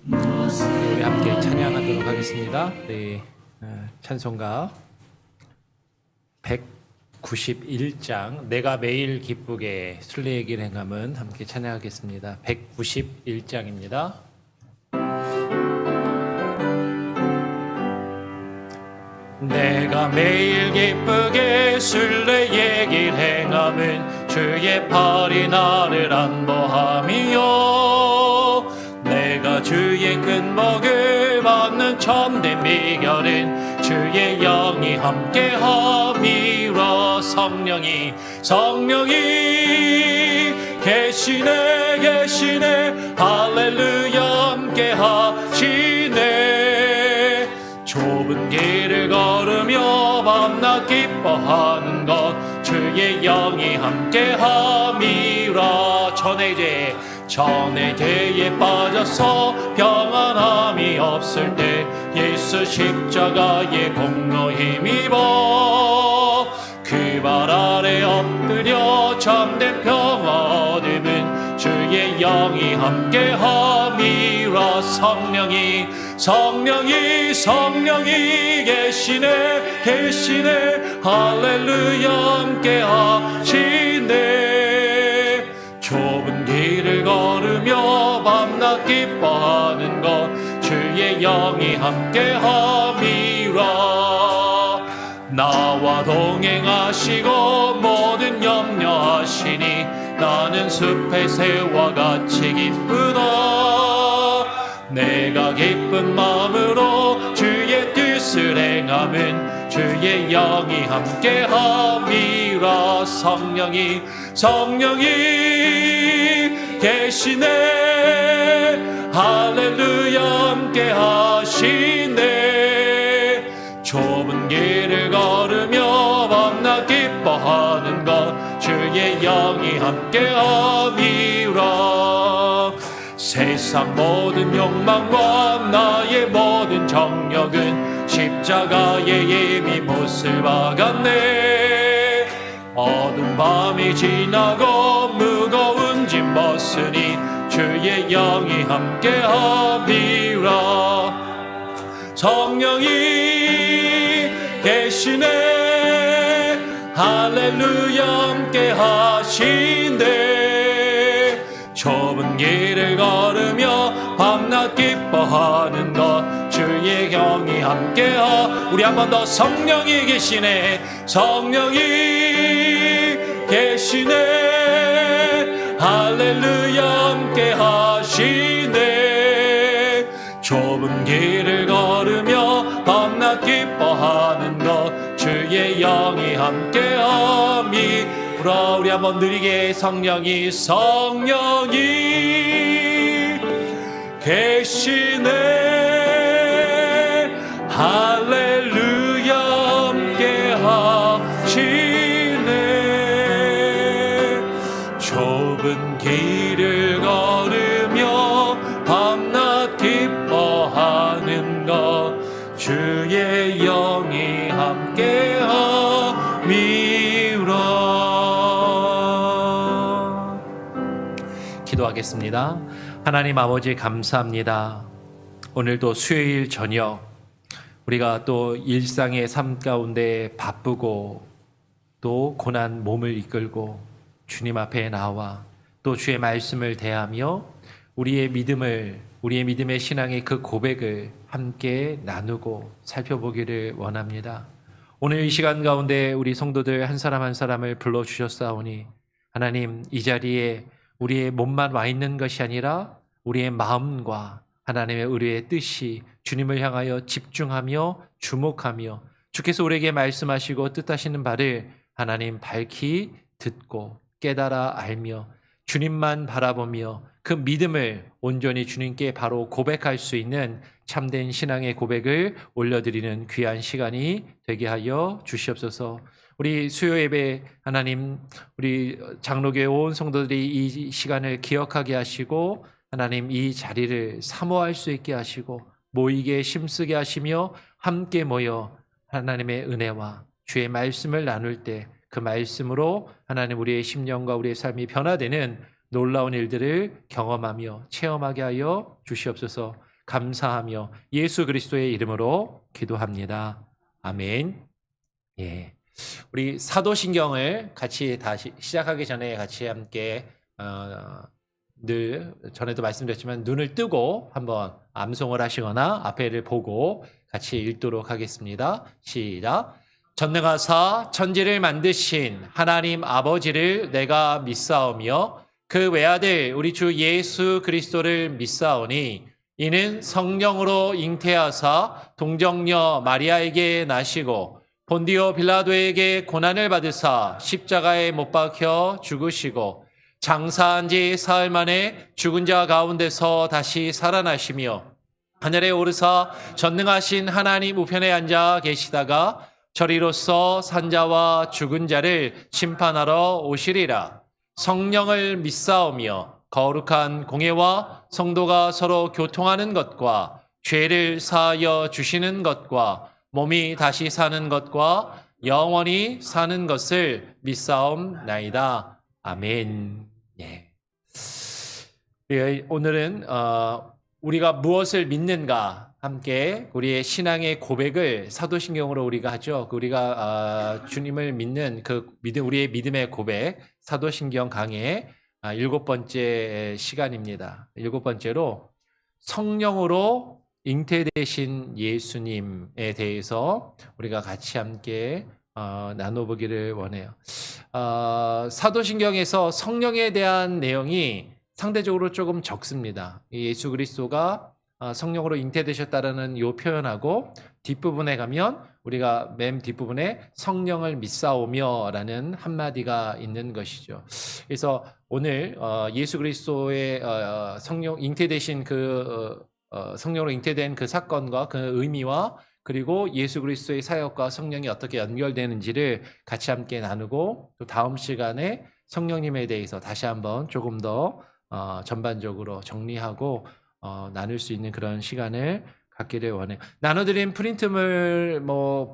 우리 함께 찬양하도록 하겠습니다. 우리 찬송가 191장 내가 매일 기쁘게 순례의 행함은 함께 찬양하겠습니다. 191장입니다. 내가 매일 기쁘게 순례의 길 행함은 주의 팔이 나를 안보함이요, 내가 주의 큰 복을 받는 참된 비결은 주의 영이 함께함이라. 성령이 계시네 할렐루야 함께하시네. 좁은 길을 걸으며 밤낮 기뻐하는 것 주의 영이 함께함이라. 전의 죄에 빠져서 평안함이 없을 때 예수 십자가의 공로 힘입어 그 발 아래 엎드려 참된 평화 얻음은 주의 영이 함께함이라. 성령이 계시네 할렐루야 함께하시네. 좁은 길을 걸으며 밤낮 기뻐하는 것 주의 영이 함께함이라. 나와 동행하시고 모든 염려하시니 나는 숲의 새와 같이 기쁘다. 내가 기쁜 마음으로 주의 뜻을 행함은 주의 영이 함께함이라. 성령이 계시네 할렐루야 함께하시네. 좁은 길을 걸으며 밤낮 기뻐하는 것 주의 영이 함께함이라. 세상 모든 욕망과 나의 모든 정력은 십자가에 이미 못을 박았네. 어두운 밤이 지나고 무거운 짐 벗으니 주의 영이 함께함이라. 성령이 계시네 할렐루야 함께하시네. 좁은 길을 걸으며 밤낮 기뻐하는 것 주의 영이 함께하. 우리 한 번 더. 성령이 계시네 할렐루야 함께하시네. 좁은 길을 걸으며 밤낮 기뻐하는 것 주의 영이 함께함이라. 우리 한번 느리게. 성령이 계시네 할렐루야 함께하시네. 좁은 길을 걸으며 밤낮 기뻐하는 것 주의 영이 함께함이라. 기도하겠습니다. 하나님 아버지 감사합니다. 오늘도 수요일 저녁 우리가 또 일상의 삶 가운데 바쁘고 또 고난 몸을 이끌고 주님 앞에 나와 또 주의 말씀을 대하며 우리의 믿음의 신앙의 그 고백을 함께 나누고 살펴보기를 원합니다. 오늘 이 시간 가운데 우리 성도들 한 사람 한 사람을 불러주셨사오니 하나님, 이 자리에 우리의 몸만 와 있는 것이 아니라 우리의 마음과 하나님의 의뢰의 뜻이 주님을 향하여 집중하며 주목하며 주께서 우리에게 말씀하시고 뜻하시는 바를 하나님 밝히 듣고 깨달아 알며 주님만 바라보며 그 믿음을 온전히 주님께 바로 고백할 수 있는 참된 신앙의 고백을 올려드리는 귀한 시간이 되게 하여 주시옵소서. 우리 수요 예배 하나님, 우리 장로교회 온 성도들이 이 시간을 기억하게 하시고 하나님 이 자리를 사모할 수 있게 하시고 모이게 힘쓰게 하시며 함께 모여 하나님의 은혜와 주의 말씀을 나눌 때 그 말씀으로 하나님 우리의 심령과 우리의 삶이 변화되는 놀라운 일들을 경험하며 체험하게 하여 주시옵소서. 감사하며 예수 그리스도의 이름으로 기도합니다. 아멘. 예. 우리 사도신경을 같이 다시 시작하기 전에 같이 함께 늘 전에도 말씀드렸지만 눈을 뜨고 한번 암송을 하시거나 앞에를 보고 같이 읽도록 하겠습니다. 시작. 전능하사 천지를 만드신 하나님 아버지를 내가 믿사오며 그 외아들 우리 주 예수 그리스도를 믿사오니 이는 성령으로 잉태하사 동정녀 마리아에게 나시고 본디오 빌라도에게 고난을 받으사 십자가에 못 박혀 죽으시고 장사한 지 사흘 만에 죽은 자 가운데서 다시 살아나시며 하늘에 오르사 전능하신 하나님 우편에 앉아 계시다가 저리로서 산자와 죽은 자를 심판하러 오시리라. 성령을 믿사오며 거룩한 공예와 성도가 서로 교통하는 것과 죄를 사하여 주시는 것과 몸이 다시 사는 것과 영원히 사는 것을 믿사옵나이다. 아멘. 예. 오늘은 우리가 무엇을 믿는가 함께 우리의 신앙의 고백을 사도신경으로 우리가 하죠. 우리가 주님을 믿는 그 우리의 믿음의 고백 사도신경 강의 7번째 시간입니다. 7번째로 성령으로 잉태되신 예수님에 대해서 우리가 같이 함께 나눠보기를 원해요. 사도신경에서 성령에 대한 내용이 상대적으로 조금 적습니다. 예수 그리스도가 성령으로 잉태되셨다라는 이 표현하고 뒷부분에 가면 우리가 맨 뒷부분에 성령을 믿사오며라는 한마디가 있는 것이죠. 그래서 오늘 예수 그리스도의 성령 잉태되신 성령으로 잉태된 그 사건과 그 의미와 그리고 예수 그리스도의 사역과 성령이 어떻게 연결되는지를 같이 함께 나누고 또 다음 시간에 성령님에 대해서 다시 한번 조금 더 전반적으로 정리하고 나눌 수 있는 그런 시간을 갖기를 원해요. 나눠드린 프린트물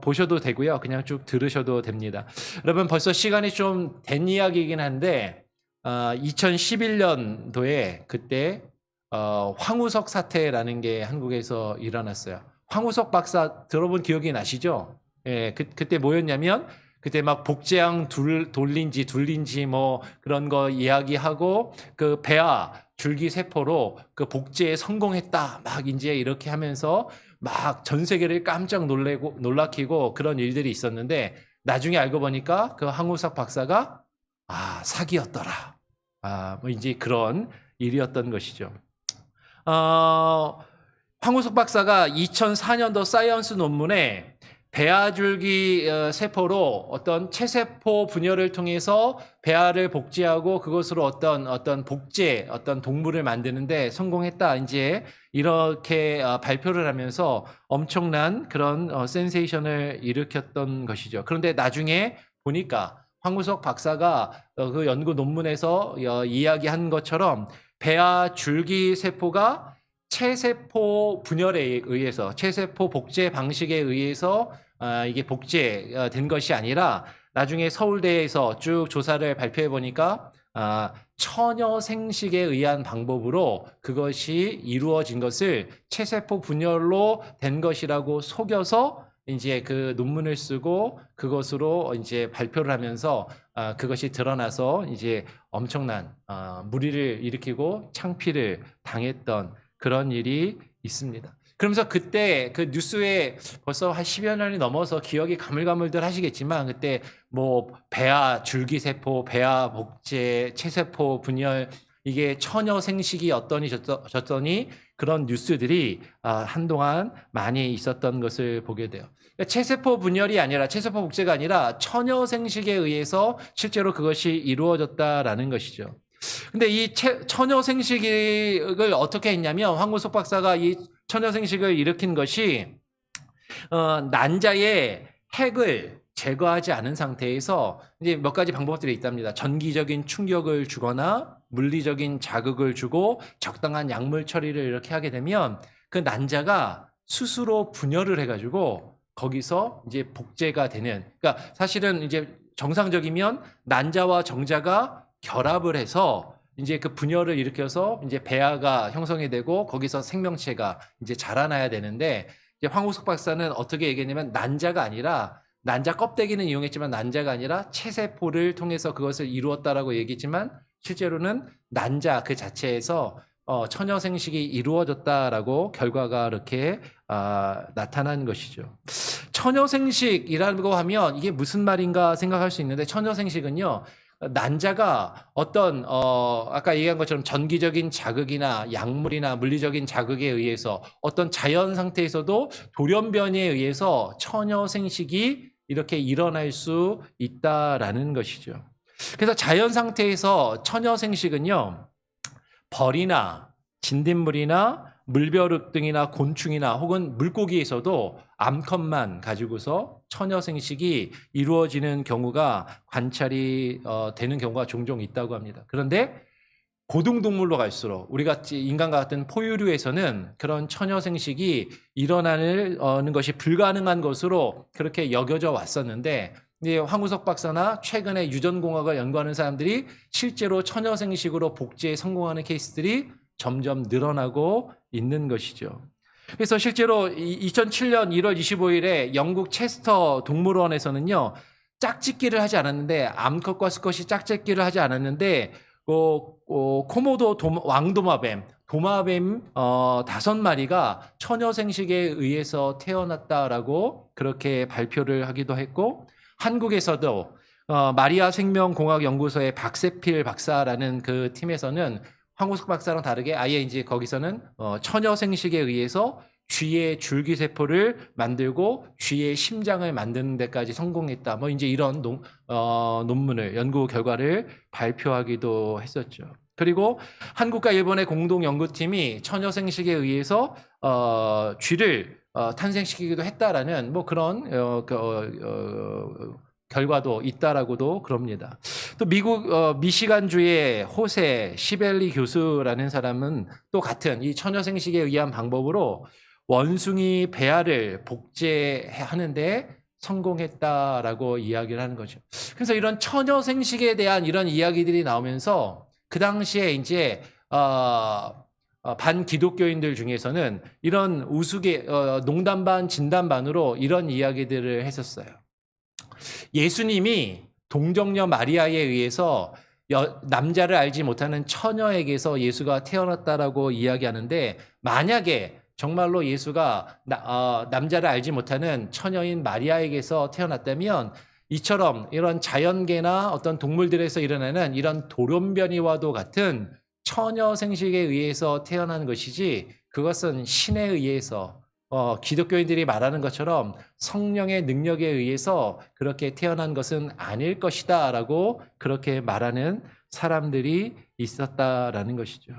보셔도 되고요. 그냥 쭉 들으셔도 됩니다. 여러분 벌써 시간이 좀 된 이야기이긴 한데 2011년도에 그때 황우석 사태라는 게 한국에서 일어났어요. 황우석 박사 들어본 기억이 나시죠? 예, 그때 뭐였냐면 그때 막 복제양 돌린지 그런 거 이야기하고 그 배아 줄기세포로 그 복제에 성공했다 막 이제 이렇게 하면서 막 전 세계를 깜짝 놀라키고 그런 일들이 있었는데 나중에 알고 보니까 그 황우석 박사가 사기였더라. 뭐 이제 그런 일이었던 것이죠. 황우석 박사가 2004년도 사이언스 논문에 배아줄기 세포로 어떤 체세포 분열을 통해서 배아를 복제하고 그것으로 어떤 동물을 만드는데 성공했다. 이제 이렇게 발표를 하면서 엄청난 그런 센세이션을 일으켰던 것이죠. 그런데 나중에 보니까 황우석 박사가 그 연구 논문에서 이야기한 것처럼 배아 줄기 세포가 체세포 분열에 의해서 체세포 복제 방식에 의해서 이게 복제된 것이 아니라 나중에 서울대에서 쭉 조사를 발표해 보니까 처녀 생식에 의한 방법으로 그것이 이루어진 것을 체세포 분열로 된 것이라고 속여서 이제 그 논문을 쓰고 그것으로 이제 발표를 하면서 그것이 드러나서 이제 엄청난 물의를 일으키고 창피를 당했던 그런 일이 있습니다. 그러면서 그때 그 뉴스에 벌써 한 10여 년이 넘어서 기억이 가물가물들 하시겠지만 그때 뭐 배아 줄기세포, 배아 복제, 체세포 분열 이게 처녀 생식이 어떠니 저떠니 그런 뉴스들이 한동안 많이 있었던 것을 보게 돼요. 그러니까 체세포 분열이 아니라 체세포 복제가 아니라 처녀 생식에 의해서 실제로 그것이 이루어졌다라는 것이죠. 근데 이 처녀 생식을 어떻게 했냐면 황우석 박사가 이 처녀 생식을 일으킨 것이 난자의 핵을 제거하지 않은 상태에서 이제 몇 가지 방법들이 있답니다. 전기적인 충격을 주거나 물리적인 자극을 주고 적당한 약물 처리를 이렇게 하게 되면 그 난자가 스스로 분열을 해가지고 거기서 이제 복제가 되는. 그러니까 사실은 이제 정상적이면 난자와 정자가 결합을 해서 이제 그 분열을 일으켜서 이제 배아가 형성이 되고 거기서 생명체가 이제 자라나야 되는데 이제 황우석 박사는 어떻게 얘기했냐면 난자가 아니라 난자 껍데기는 이용했지만 난자가 아니라 체세포를 통해서 그것을 이루었다라고 얘기했지만 실제로는 난자 그 자체에서 처녀 생식이 이루어졌다라고 결과가 이렇게 나타난 것이죠. 처녀 생식이라고 하면 이게 무슨 말인가 생각할 수 있는데 처녀 생식은요. 난자가 어떤 아까 얘기한 것처럼 전기적인 자극이나 약물이나 물리적인 자극에 의해서 어떤 자연 상태에서도 돌연변이에 의해서 처녀 생식이 이렇게 일어날 수 있다라는 것이죠. 그래서 자연 상태에서 처녀 생식은요. 벌이나 진딧물이나 물벼룩 등이나 곤충이나 혹은 물고기에서도 암컷만 가지고서 처녀 생식이 이루어지는 경우가 관찰이 되는 경우가 종종 있다고 합니다. 그런데 고등동물로 갈수록 우리가 인간과 같은 포유류에서는 그런 처녀 생식이 일어나는 것이 불가능한 것으로 그렇게 여겨져 왔었는데 황우석 박사나 최근에 유전공학을 연구하는 사람들이 실제로 처녀 생식으로 복제에 성공하는 케이스들이 점점 늘어나고 있는 것이죠. 그래서 실제로 2007년 1월 25일에 영국 체스터 동물원에서는요. 짝짓기를 하지 않았는데 암컷과 수컷이 짝짓기를 하지 않았는데 코모도 왕도마뱀 5마리가 처녀 생식에 의해서 태어났다라고 그렇게 발표를 하기도 했고 한국에서도 마리아 생명공학연구소의 박세필 박사라는 그 팀에서는 황우석 박사랑 다르게 아예 이제 거기서는 처녀 생식에 의해서 쥐의 줄기세포를 만들고 쥐의 심장을 만드는 데까지 성공했다. 뭐 이제 이런 논문을 연구 결과를 발표하기도 했었죠. 그리고 한국과 일본의 공동 연구팀이 처녀 생식에 의해서 쥐를 탄생시키기도 했다라는 뭐 그런 결과도 있다라고도 그럽니다. 또 미국 미시간주의 호세 시벨리 교수라는 사람은 또 같은 이 처녀 생식에 의한 방법으로 원숭이 배아를 복제하는데 성공했다라고 이야기를 하는 거죠. 그래서 이런 처녀 생식에 대한 이런 이야기들이 나오면서 그 당시에 이제 반기독교인들 중에서는 이런 우스개 농담 반 진담 반으로 이런 이야기들을 했었어요. 예수님이 동정녀 마리아에 의해서 남자를 알지 못하는 처녀에게서 예수가 태어났다라고 이야기하는데 만약에 정말로 예수가 남자를 알지 못하는 처녀인 마리아에게서 태어났다면 이처럼 이런 자연계나 어떤 동물들에서 일어나는 이런 돌연변이와도 같은 처녀 생식에 의해서 태어난 것이지 그것은 신에 의해서 기독교인들이 말하는 것처럼 성령의 능력에 의해서 그렇게 태어난 것은 아닐 것이다 라고 그렇게 말하는 사람들이 있었다라는 것이죠.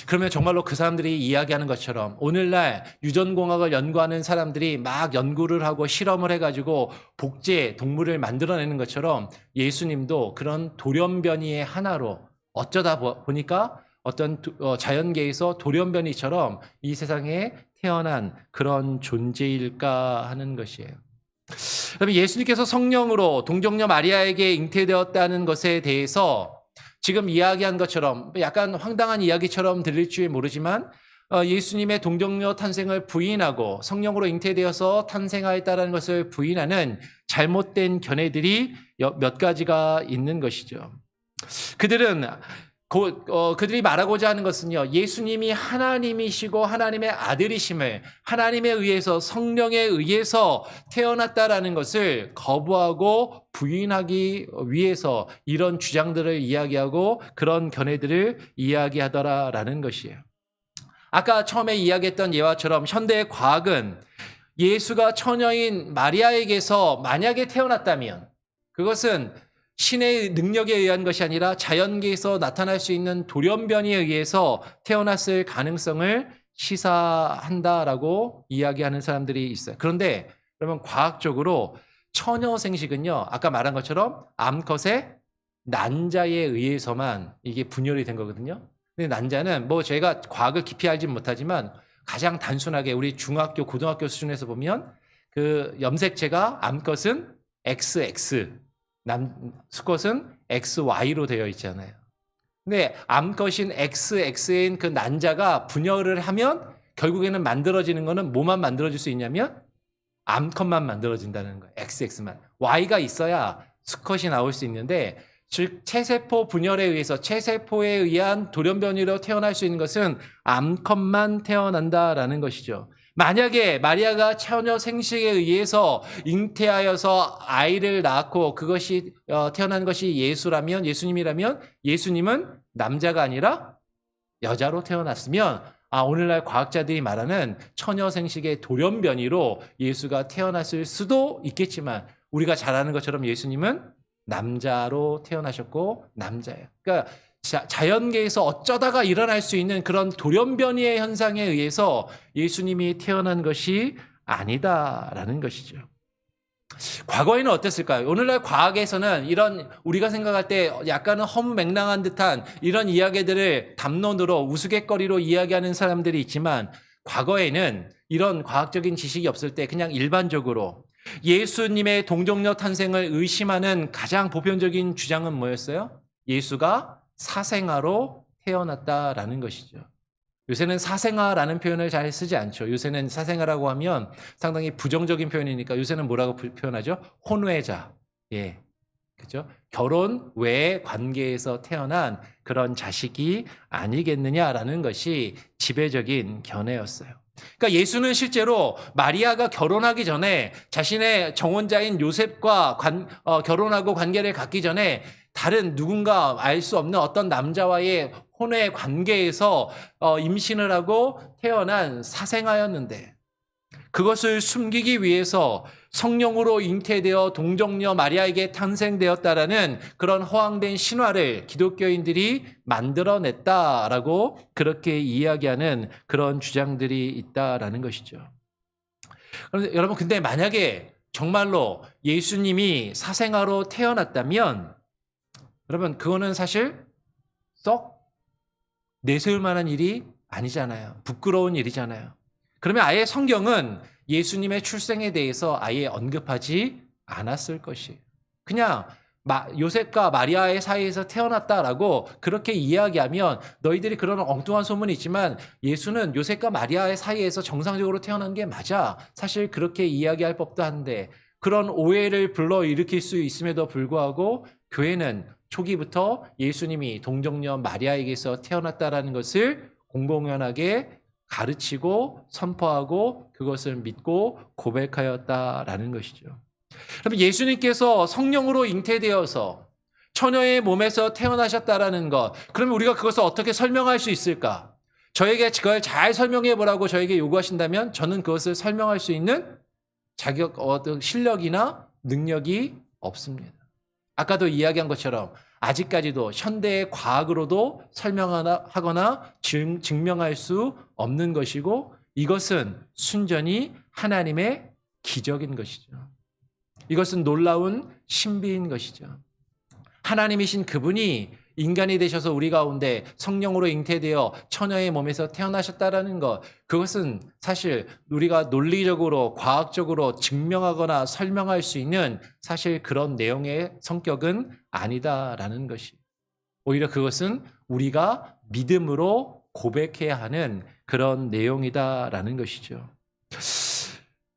그러면 정말로 그 사람들이 이야기하는 것처럼 오늘날 유전공학을 연구하는 사람들이 막 연구를 하고 실험을 해가지고 복제 동물을 만들어내는 것처럼 예수님도 그런 돌연변이의 하나로 어쩌다 보니까 어떤 자연계에서 돌연변이처럼 이 세상에 태어난 그런 존재일까 하는 것이에요. 그러면 예수님께서 성령으로 동정녀 마리아에게 잉태되었다는 것에 대해서 지금 이야기한 것처럼 약간 황당한 이야기처럼 들릴지 모르지만 예수님의 동정녀 탄생을 부인하고 성령으로 잉태되어서 탄생하였다는 것을 부인하는 잘못된 견해들이 몇 가지가 있는 것이죠. 그들이 말하고자 하는 것은요, 예수님이 하나님이시고 하나님의 아들이심을 하나님에 의해서 성령에 의해서 태어났다라는 것을 거부하고 부인하기 위해서 이런 주장들을 이야기하고 그런 견해들을 이야기하더라라는 것이에요. 아까 처음에 이야기했던 예화처럼 현대의 과학은 예수가 처녀인 마리아에게서 만약에 태어났다면 그것은 신의 능력에 의한 것이 아니라 자연계에서 나타날 수 있는 돌연변이에 의해서 태어났을 가능성을 시사한다라고 이야기하는 사람들이 있어요. 그런데 그러면 과학적으로 처녀 생식은요, 아까 말한 것처럼 암컷의 난자에 의해서만 이게 분열이 된 거거든요. 근데 난자는 뭐 저희가 과학을 깊이 알진 못하지만 가장 단순하게 우리 중학교, 고등학교 수준에서 보면 그 염색체가 암컷은 XX, 수컷은 XY로 되어 있잖아요. 근데 암컷인 XX인 그 난자가 분열을 하면 결국에는 만들어지는 거는 뭐만 만들어질 수 있냐면 암컷만 만들어진다는 거예요. XX만. Y가 있어야 수컷이 나올 수 있는데, 즉 체세포 분열에 의해서 체세포에 의한 돌연변이로 태어날 수 있는 것은 암컷만 태어난다라는 것이죠. 만약에 마리아가 처녀 생식에 의해서 잉태하여서 아이를 낳고 그것이 태어난 것이 예수님이라면 예수님은 남자가 아니라 여자로 태어났으면 오늘날 과학자들이 말하는 처녀 생식의 돌연변이로 예수가 태어났을 수도 있겠지만 우리가 잘 아는 것처럼 예수님은 남자로 태어나셨고 남자예요. 그러니까 자연계에서 어쩌다가 일어날 수 있는 그런 돌연변이의 현상에 의해서 예수님이 태어난 것이 아니다라는 것이죠. 과거에는 어땠을까요? 오늘날 과학에서는 이런 우리가 생각할 때 약간은 허무맹랑한 듯한 이런 이야기들을 담론으로 우스갯거리로 이야기하는 사람들이 있지만, 과거에는 이런 과학적인 지식이 없을 때 그냥 일반적으로 예수님의 동정녀 탄생을 의심하는 가장 보편적인 주장은 뭐였어요? 예수가 사생아로 태어났다라는 것이죠. 요새는 사생아라는 표현을 잘 쓰지 않죠. 요새는 사생아라고 하면 상당히 부정적인 표현이니까 요새는 뭐라고 표현하죠? 혼외자. 예. 그죠? 결혼 외의 관계에서 태어난 그런 자식이 아니겠느냐라는 것이 지배적인 견해였어요. 그러니까 예수는 실제로 마리아가 결혼하기 전에 자신의 정혼자인 요셉과 결혼하고 관계를 갖기 전에 다른 누군가 알 수 없는 어떤 남자와의 혼외 관계에서 임신을 하고 태어난 사생아였는데, 그것을 숨기기 위해서 성령으로 잉태되어 동정녀 마리아에게 탄생되었다라는 그런 허황된 신화를 기독교인들이 만들어냈다라고 그렇게 이야기하는 그런 주장들이 있다라는 것이죠. 그런데 여러분, 근데 만약에 정말로 예수님이 사생아로 태어났다면 여러분, 그거는 사실 썩 내세울 만한 일이 아니잖아요. 부끄러운 일이잖아요. 그러면 아예 성경은 예수님의 출생에 대해서 아예 언급하지 않았을 것이에요. 그냥 요셉과 마리아의 사이에서 태어났다라고 그렇게 이야기하면 너희들이 그런 엉뚱한 소문이 있지만 예수는 요셉과 마리아의 사이에서 정상적으로 태어난 게 맞아. 사실 그렇게 이야기할 법도 한데, 그런 오해를 불러일으킬 수 있음에도 불구하고 교회는 초기부터 예수님이 동정녀 마리아에게서 태어났다라는 것을 공공연하게 가르치고 선포하고 그것을 믿고 고백하였다라는 것이죠. 그럼 예수님께서 성령으로 잉태되어서 처녀의 몸에서 태어나셨다라는 것, 그러면 우리가 그것을 어떻게 설명할 수 있을까? 저에게 그걸 잘 설명해 보라고 저에게 요구하신다면 저는 그것을 설명할 수 있는 어떤 실력이나 능력이 없습니다. 아까도 이야기한 것처럼 아직까지도 현대의 과학으로도 설명하거나 증명할 수 없는 것이고, 이것은 순전히 하나님의 기적인 것이죠. 이것은 놀라운 신비인 것이죠. 하나님이신 그분이 인간이 되셔서 우리 가운데 성령으로 잉태되어 처녀의 몸에서 태어나셨다라는 것, 그것은 사실 우리가 논리적으로 과학적으로 증명하거나 설명할 수 있는 사실 그런 내용의 성격은 아니다라는 것이, 오히려 그것은 우리가 믿음으로 고백해야 하는 그런 내용이다라는 것이죠.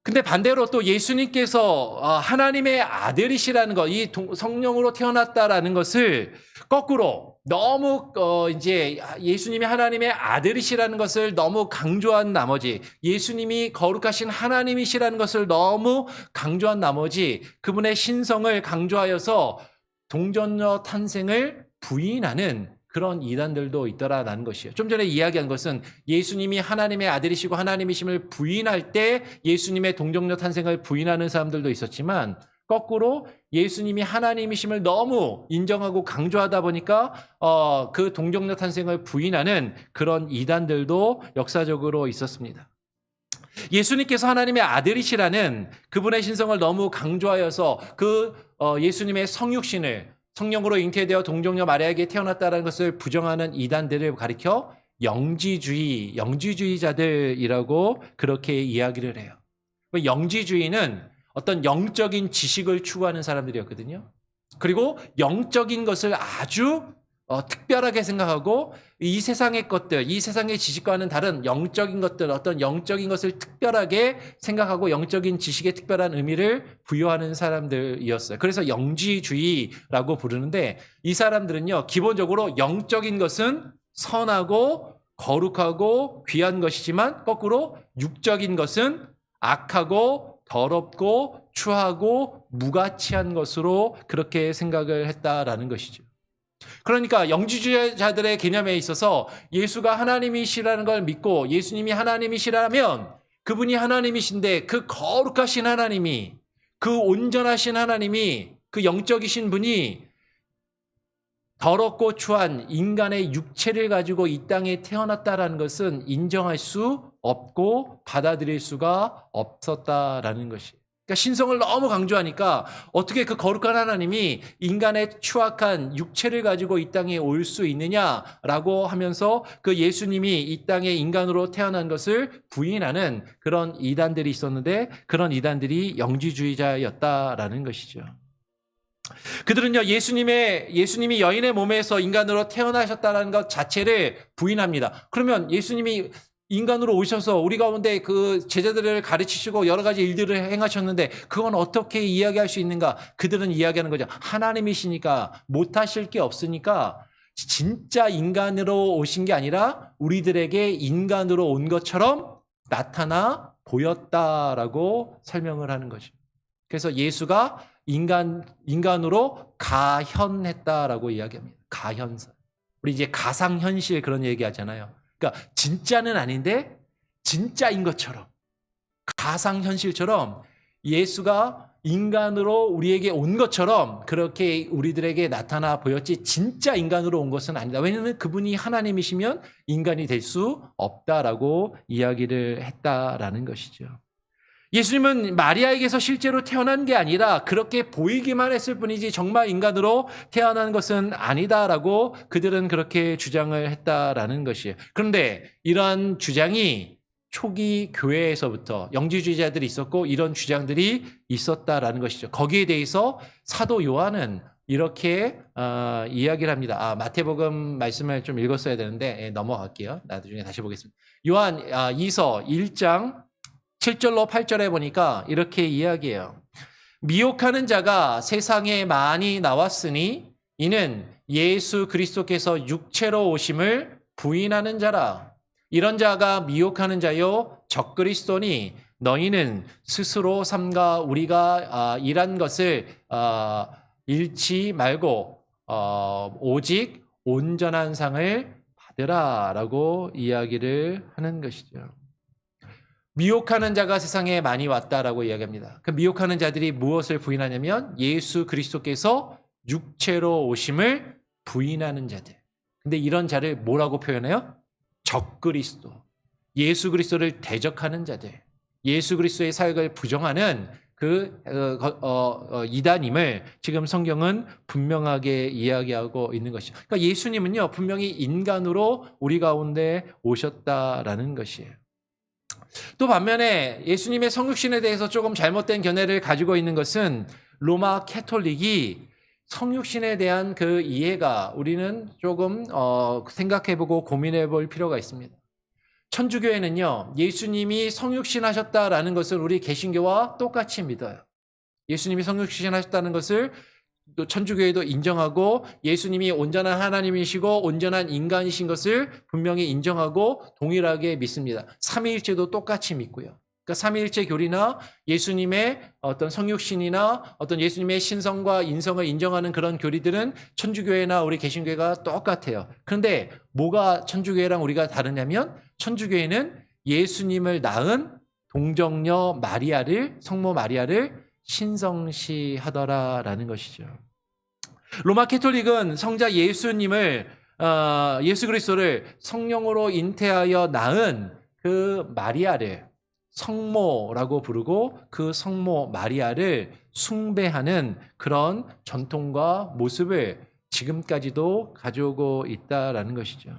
근데 반대로 또 예수님께서 하나님의 아들이시라는 것, 이 성령으로 태어났다라는 것을 거꾸로 너무 이제 예수님이 하나님의 아들이시라는 것을 너무 강조한 나머지, 예수님이 거룩하신 하나님이시라는 것을 너무 강조한 나머지 그분의 신성을 강조하여서 동정녀 탄생을 부인하는 그런 이단들도 있더라라는 것이에요. 좀 전에 이야기한 것은 예수님이 하나님의 아들이시고 하나님이심을 부인할 때 예수님의 동정녀 탄생을 부인하는 사람들도 있었지만, 거꾸로 예수님이 하나님이심을 너무 인정하고 강조하다 보니까 그 동정녀 탄생을 부인하는 그런 이단들도 역사적으로 있었습니다. 예수님께서 하나님의 아들이시라는 그분의 신성을 너무 강조하여서 예수님의 성육신을 성령으로 잉태되어 동정녀 마리아에게 태어났다는 것을 부정하는 이단들을 가리켜 영지주의자들이라고 그렇게 이야기를 해요. 영지주의는 어떤 영적인 지식을 추구하는 사람들이었거든요. 그리고 영적인 것을 아주 특별하게 생각하고 이 세상의 것들, 이 세상의 지식과는 다른 영적인 것들, 어떤 영적인 것을 특별하게 생각하고 영적인 지식에 특별한 의미를 부여하는 사람들이었어요. 그래서 영지주의라고 부르는데 이 사람들은요, 기본적으로 영적인 것은 선하고 거룩하고 귀한 것이지만 거꾸로 육적인 것은 악하고 더럽고 추하고 무가치한 것으로 그렇게 생각을 했다라는 것이죠. 그러니까 영지주의자들의 개념에 있어서 예수가 하나님이시라는 걸 믿고 예수님이 하나님이시라면 그분이 하나님이신데 그 거룩하신 하나님이, 그 온전하신 하나님이, 그 영적이신 분이 더럽고 추한 인간의 육체를 가지고 이 땅에 태어났다라는 것은 인정할 수 없고 받아들일 수가 없었다라는 것이. 그러니까 신성을 너무 강조하니까 어떻게 그 거룩한 하나님이 인간의 추악한 육체를 가지고 이 땅에 올 수 있느냐라고 하면서 그 예수님이 이 땅에 인간으로 태어난 것을 부인하는 그런 이단들이 있었는데 그런 이단들이 영지주의자였다라는 것이죠. 그들은요, 예수님이 여인의 몸에서 인간으로 태어나셨다는 것 자체를 부인합니다. 그러면 예수님이 인간으로 오셔서 우리 가운데 그 제자들을 가르치시고 여러 가지 일들을 행하셨는데 그건 어떻게 이야기할 수 있는가? 그들은 이야기하는 거죠. 하나님이시니까 못하실 게 없으니까 진짜 인간으로 오신 게 아니라 우리들에게 인간으로 온 것처럼 나타나 보였다라고 설명을 하는 거죠. 그래서 예수가 인간으로 가현했다라고 이야기합니다. 가현사. 우리 이제 가상현실 그런 얘기 하잖아요. 그러니까 진짜는 아닌데 진짜인 것처럼 가상현실처럼 예수가 인간으로 우리에게 온 것처럼 그렇게 우리들에게 나타나 보였지 진짜 인간으로 온 것은 아니다. 왜냐하면 그분이 하나님이시면 인간이 될 수 없다라고 이야기를 했다라는 것이죠. 예수님은 마리아에게서 실제로 태어난 게 아니라 그렇게 보이기만 했을 뿐이지 정말 인간으로 태어난 것은 아니다라고 그들은 그렇게 주장을 했다라는 것이에요. 그런데 이러한 주장이 초기 교회에서부터 영지주의자들이 있었고 이런 주장들이 있었다라는 것이죠. 거기에 대해서 사도 요한은 이렇게 이야기를 합니다. 마태복음 말씀을 좀 읽었어야 되는데 넘어갈게요. 나중에 다시 보겠습니다. 요한 2서 1장 7절로 8절에 보니까 이렇게 이야기해요. 미혹하는 자가 세상에 많이 나왔으니 이는 예수 그리스도께서 육체로 오심을 부인하는 자라. 이런 자가 미혹하는 자요 적그리스도니 너희는 스스로 삼가 우리가 일한 것을 잃지 말고 오직 온전한 상을 받으라라고 이야기를 하는 것이죠. 미혹하는 자가 세상에 많이 왔다라고 이야기합니다. 그 미혹하는 자들이 무엇을 부인하냐면 예수 그리스도께서 육체로 오심을 부인하는 자들. 근데 이런 자를 뭐라고 표현해요? 적그리스도. 예수 그리스도를 대적하는 자들. 예수 그리스도의 사역을 부정하는 그 이단임을 지금 성경은 분명하게 이야기하고 있는 것이죠. 그러니까 예수님은요 분명히 인간으로 우리 가운데 오셨다라는 것이에요. 또 반면에 예수님의 성육신에 대해서 조금 잘못된 견해를 가지고 있는 것은 로마 캐톨릭이 성육신에 대한 그 이해가 우리는 조금 생각해보고 고민해볼 필요가 있습니다. 천주교회는요 예수님이 성육신하셨다라는 것을 우리 개신교와 똑같이 믿어요. 예수님이 성육신하셨다는 것을 또 천주교회도 인정하고 예수님이 온전한 하나님이시고 온전한 인간이신 것을 분명히 인정하고 동일하게 믿습니다. 삼위일체도 똑같이 믿고요. 그러니까 삼위일체 교리나 예수님의 어떤 성육신이나 어떤 예수님의 신성과 인성을 인정하는 그런 교리들은 천주교회나 우리 개신교회가 똑같아요. 그런데 뭐가 천주교회랑 우리가 다르냐면 천주교회는 예수님을 낳은 동정녀 마리아를 성모 마리아를 신성시하더라라는 것이죠. 로마 캐톨릭은 성자 예수님을 예수 그리스도를 성령으로 잉태하여 낳은 그 마리아를 성모라고 부르고 그 성모 마리아를 숭배하는 그런 전통과 모습을 지금까지도 가져오고 있다라는 것이죠.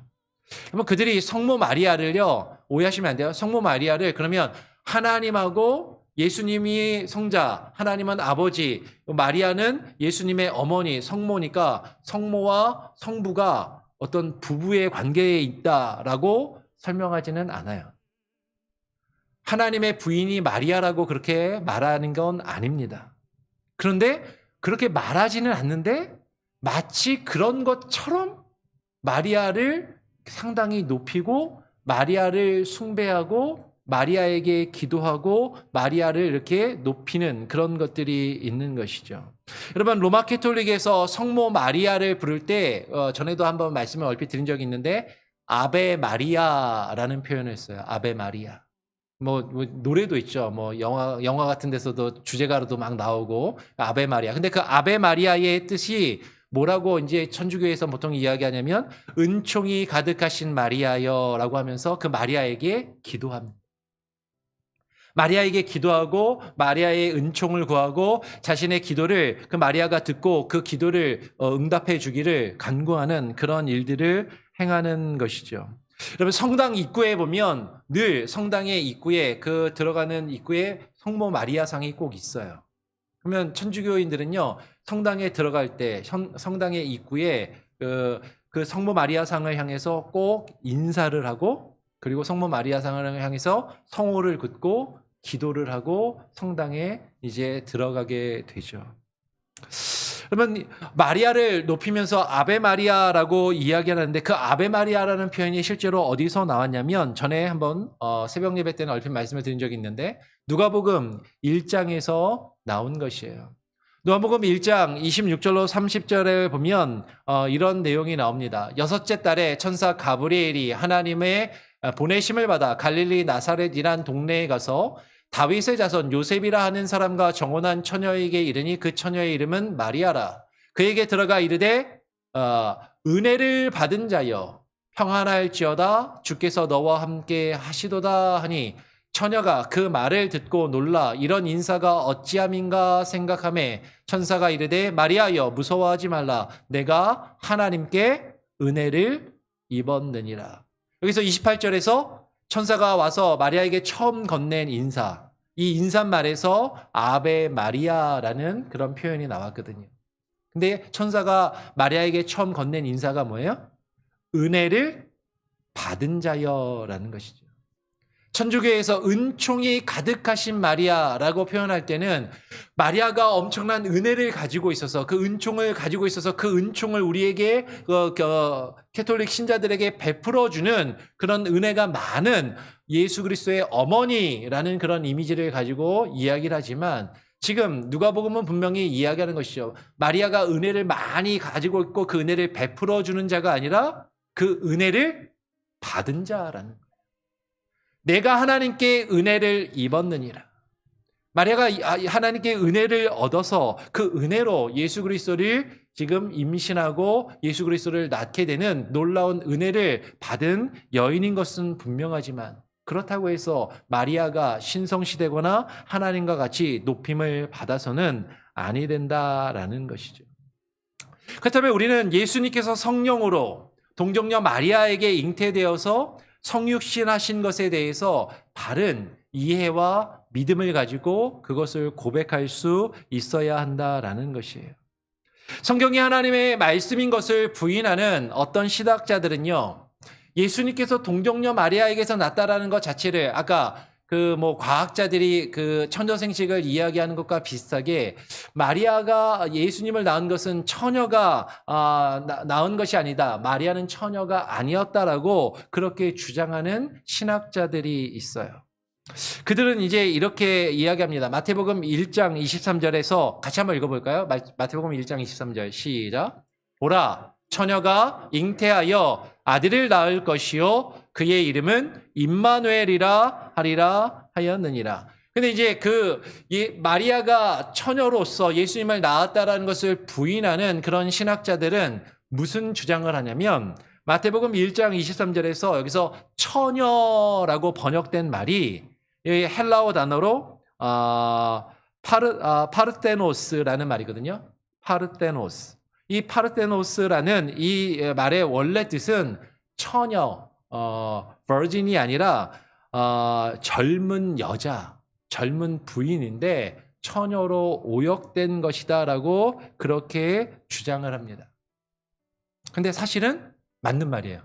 그러면 그들이 성모 마리아를요 오해하시면 안 돼요. 성모 마리아를 그러면 하나님하고 예수님이 성자, 하나님은 아버지, 마리아는 예수님의 어머니, 성모니까 성모와 성부가 어떤 부부의 관계에 있다라고 설명하지는 않아요. 하나님의 부인이 마리아라고 그렇게 말하는 건 아닙니다. 그런데 그렇게 말하지는 않는데 마치 그런 것처럼 마리아를 상당히 높이고 마리아를 숭배하고 마리아에게 기도하고 마리아를 이렇게 높이는 그런 것들이 있는 것이죠. 여러분, 로마 캐톨릭에서 성모 마리아를 부를 때 전에도 한번 말씀을 얼핏 드린 적이 있는데 아베 마리아라는 표현을 써요. 아베 마리아. 뭐 노래도 있죠. 뭐 영화 같은 데서도 주제가로도 막 나오고 아베 마리아. 근데 그 아베 마리아의 뜻이 뭐라고 이제 천주교에서 보통 이야기하냐면 은총이 가득하신 마리아여라고 하면서 그 마리아에게 기도합니다. 마리아에게 기도하고 마리아의 은총을 구하고 자신의 기도를 그 마리아가 듣고 그 기도를 응답해 주기를 간구하는 그런 일들을 행하는 것이죠. 여러분, 성당 입구에 보면 늘 성당의 입구에 그 들어가는 입구에 성모 마리아상이 꼭 있어요. 그러면 천주교인들은요, 성당에 들어갈 때 성당의 입구에 그 성모 마리아상을 향해서 꼭 인사를 하고 그리고 성모 마리아상을 향해서 성호를 긋고 기도를 하고 성당에 이제 들어가게 되죠. 그러면 마리아를 높이면서 아베 마리아라고 이야기하는데 그 아베 마리아라는 표현이 실제로 어디서 나왔냐면 전에 한번 새벽 예배 때는 얼핏 말씀을 드린 적이 있는데 누가복음 1장에서 나온 것이에요. 누가복음 1장 26절로 30절에 보면 이런 내용이 나옵니다. 여섯째 달에 천사 가브리엘이 하나님의 보내심을 받아 갈릴리 나사렛이란 동네에 가서 다윗의 자손 요셉이라 하는 사람과 정혼한 처녀에게 이르니 그 처녀의 이름은 마리아라. 그에게 들어가 이르되 은혜를 받은 자여 평안할지어다 주께서 너와 함께 하시도다 하니 처녀가 그 말을 듣고 놀라 이런 인사가 어찌함인가 생각하매 천사가 이르되 마리아여 무서워하지 말라 내가 하나님께 은혜를 입었느니라. 여기서 28절에서 천사가 와서 마리아에게 처음 건넨 인사, 이 인사말에서 아베 마리아라는 그런 표현이 나왔거든요. 근데 천사가 마리아에게 처음 건넨 인사가 뭐예요? 은혜를 받은 자여라는 것이죠. 천주교에서 은총이 가득하신 마리아라고 표현할 때는 마리아가 엄청난 은혜를 가지고 있어서 그 은총을 가지고 있어서 그 은총을 우리에게 캐톨릭 신자들에게 베풀어주는 그런 은혜가 많은 예수 그리스도의 어머니라는 그런 이미지를 가지고 이야기를 하지만 지금 누가복음은 분명히 이야기하는 것이죠. 마리아가 은혜를 많이 가지고 있고 그 은혜를 베풀어주는 자가 아니라 그 은혜를 받은 자라는 거예요. 내가 하나님께 은혜를 입었느니라. 마리아가 하나님께 은혜를 얻어서 그 은혜로 예수 그리스도를 지금 임신하고 예수 그리스도를 낳게 되는 놀라운 은혜를 받은 여인인 것은 분명하지만 그렇다고 해서 마리아가 신성시되거나 하나님과 같이 높임을 받아서는 아니 된다라는 것이죠. 그렇다면 우리는 예수님께서 성령으로 동정녀 마리아에게 잉태되어서 성육신하신 것에 대해서 바른 이해와 믿음을 가지고 그것을 고백할 수 있어야 한다라는 것이에요. 성경이 하나님의 말씀인 것을 부인하는 어떤 신학자들은요, 예수님께서 동정녀 마리아에게서 났다라는 것 자체를 아까 과학자들이 그 천녀생식을 이야기하는 것과 비슷하게 마리아가 예수님을 낳은 것은 처녀가 낳은 것이 아니다. 마리아는 처녀가 아니었다라고 그렇게 주장하는 신학자들이 있어요. 그들은 이제 이렇게 이야기합니다. 마태복음 1장 23절에서 같이 한번 읽어볼까요? 마태복음 1장 23절 시작. 보라, 처녀가 잉태하여 아들을 낳을 것이요 그의 이름은 임마누엘이라 하리라 하였느니라. 근데 이제 마리아가 처녀로서 예수님을 낳았다라는 것을 부인하는 그런 신학자들은 무슨 주장을 하냐면 마태복음 1장 23절에서 여기서 처녀라고 번역된 말이 헬라어 단어로 파르테노스라는 말이거든요. 파르테노스. 이 파르테노스라는 이 말의 원래 뜻은 처녀, virgin이 아니라 젊은 여자, 젊은 부인인데 처녀로 오역된 것이다라고 그렇게 주장을 합니다. 근데 사실은 맞는 말이에요.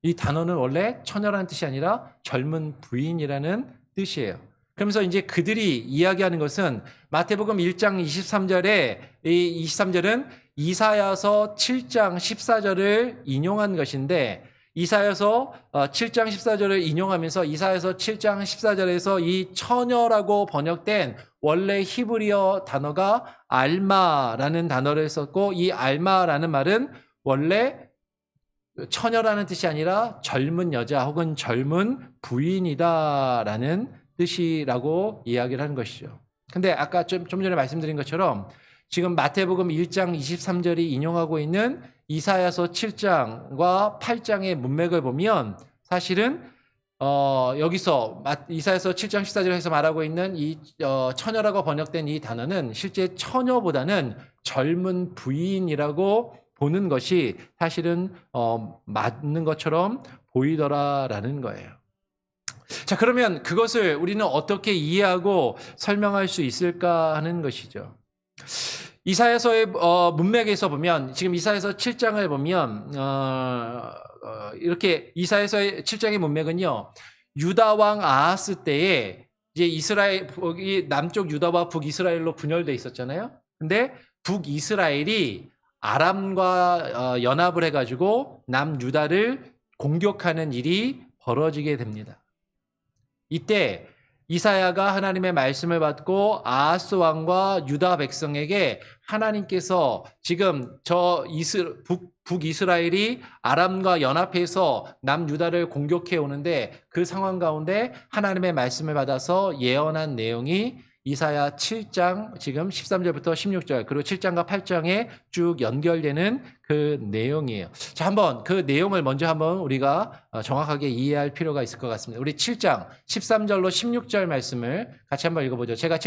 이 단어는 원래 처녀라는 뜻이 아니라 젊은 부인이라는 뜻이에요. 그러면서 이제 그들이 이야기하는 것은 마태복음 1장 23절에 이 23절은 이사야서 7장 14절을 인용한 것인데 이사야서 7장 14절을 인용하면서 이사야서 7장 14절에서 이 처녀라고 번역된 원래 히브리어 단어가 알마라는 단어를 썼고 이 알마라는 말은 원래 처녀라는 뜻이 아니라 젊은 여자 혹은 젊은 부인이다라는 뜻이라고 이야기를 하는 것이죠. 근데 아까 좀 전에 말씀드린 것처럼 지금 마태복음 1장 23절이 인용하고 있는 이사야서 7장과 8장의 문맥을 보면 사실은 여기서 이사야서 7장 14절에서 말하고 있는 이 처녀라고 번역된 이 단어는 실제 처녀보다는 젊은 부인이라고 보는 것이 사실은 맞는 것처럼 보이더라라는 거예요. 자, 그러면 그것을 우리는 어떻게 이해하고 설명할 수 있을까 하는 것이죠. 이사야서의 문맥에서 보면 지금 이사야서 7장을 보면 이렇게 이사야서의 7장의 문맥은요. 유다 왕 아하스 때에 이제 이스라엘 남쪽 유다와 북이스라엘로 분열돼 있었잖아요. 근데 북이스라엘이 아람과 연합을 해가지고 남유다를 공격하는 일이 벌어지게 됩니다. 이때 이사야가 하나님의 말씀을 받고 아하스 왕과 유다 백성에게 하나님께서 지금 북이스라엘이 아람과 연합해서 남유다를 공격해 오는데 그 상황 가운데 하나님의 말씀을 받아서 예언한 내용이 이사야 7장 지금 13절부터 16절 그리고 7장과 8장에 쭉 연결되는 그 내용이에요. 자, 한번 그 내용을 먼저 한번 우리가 정확하게 이해할 필요가 있을 것 같습니다. 우리 7장 13절로 16절 말씀을 같이 한번 읽어보죠. 제가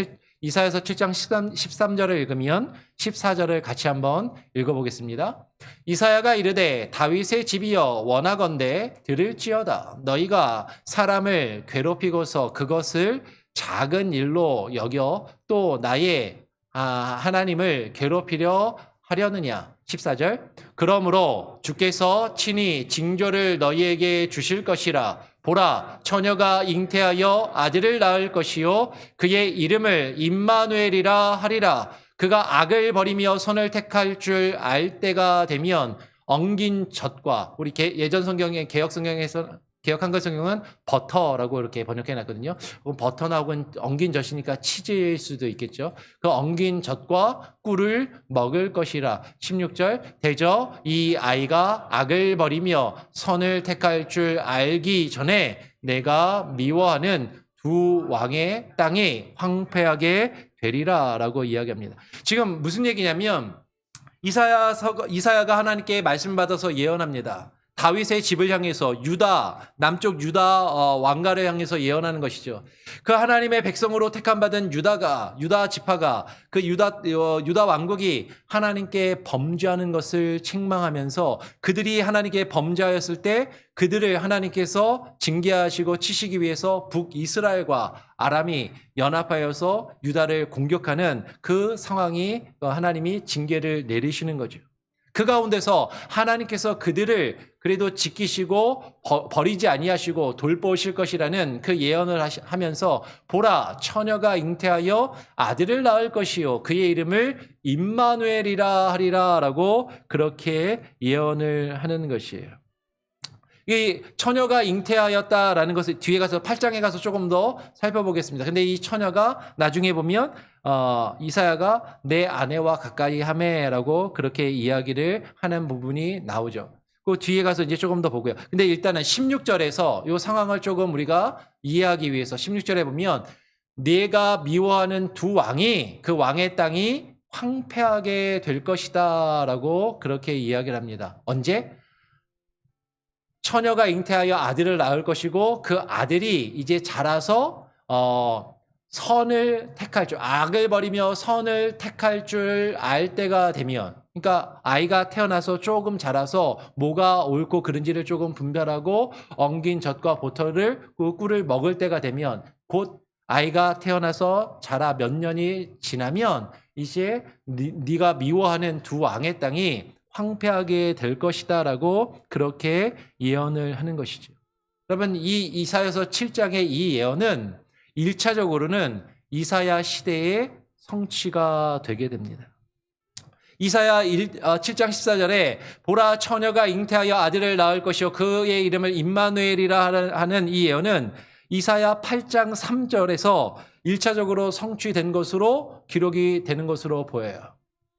이사야서 7장 13절을 읽으면 14절을 같이 한번 읽어보겠습니다. 이사야가 이르되 다윗의 집이여 원하건대 들을지어다. 너희가 사람을 괴롭히고서 그것을 작은 일로 여겨 또 나의 하나님을 괴롭히려 하려느냐. 14절 그러므로 주께서 친히 징조를 너희에게 주실 것이라. 보라 처녀가 잉태하여 아들을 낳을 것이요 그의 이름을 임마누엘이라 하리라. 그가 악을 버리며 선을 택할 줄 알 때가 되면 엉긴 젖과 우리 예전 성경의 개혁 성경에서 개혁 한글 성경은 버터라고 이렇게 번역해 놨거든요. 버터나 혹은 엉긴 젖이니까 치즈일 수도 있겠죠. 그 엉긴 젖과 꿀을 먹을 것이라. 16절 대저 이 아이가 악을 버리며 선을 택할 줄 알기 전에 내가 미워하는 두 왕의 땅이 황폐하게 되리라 라고 이야기합니다. 지금 무슨 얘기냐면 이사야가 하나님께 말씀 받아서 예언합니다. 다윗의 집을 향해서 남쪽 유다 왕가를 향해서 예언하는 것이죠. 그 하나님의 백성으로 택함받은 유다 지파가 그 유다 왕국이 하나님께 범죄하는 것을 책망하면서 그들이 하나님께 범죄하였을 때 그들을 하나님께서 징계하시고 치시기 위해서 북이스라엘과 아람이 연합하여서 유다를 공격하는 그 상황이 하나님이 징계를 내리시는 거죠. 그 가운데서 하나님께서 그들을 그래도 지키시고 버리지 아니하시고 돌보실 것이라는 그 예언을 하면서 보라 처녀가 잉태하여 아들을 낳을 것이요 그의 이름을 임마누엘이라 하리라 라고 그렇게 예언을 하는 것이에요. 이 처녀가 잉태하였다라는 것을 뒤에 가서 8장에 가서 조금 더 살펴보겠습니다. 근데 이 처녀가 나중에 보면 이사야가 내 아내와 가까이 하매라고 그렇게 이야기를 하는 부분이 나오죠. 그 뒤에 가서 이제 조금 더 보고요. 근데 일단은 16절에서 이 상황을 조금 우리가 이해하기 위해서 16절에 보면 네가 미워하는 두 왕이 그 왕의 땅이 황폐하게 될 것이다라고 그렇게 이야기를 합니다. 언제? 처녀가 잉태하여 아들을 낳을 것이고 그 아들이 이제 자라서 선을 택할 줄, 악을 버리며 선을 택할 줄 알 때가 되면, 그러니까 아이가 태어나서 조금 자라서 뭐가 옳고 그른지를 조금 분별하고 엉긴 젖과 버터를 꿀을 먹을 때가 되면 곧 아이가 태어나서 자라 몇 년이 지나면 이제 네가 미워하는 두 왕의 땅이 황폐하게 될 것이다라고 그렇게 예언을 하는 것이죠. 여러분, 이 이사야서 7장의 이 예언은 1차적으로는 이사야 시대의 성취가 되게 됩니다. 이사야 7장 14절에 보라 처녀가 잉태하여 아들을 낳을 것이요 그의 이름을 임마누엘이라 하는 이 예언은 이사야 8장 3절에서 1차적으로 성취된 것으로 기록이 되는 것으로 보여요.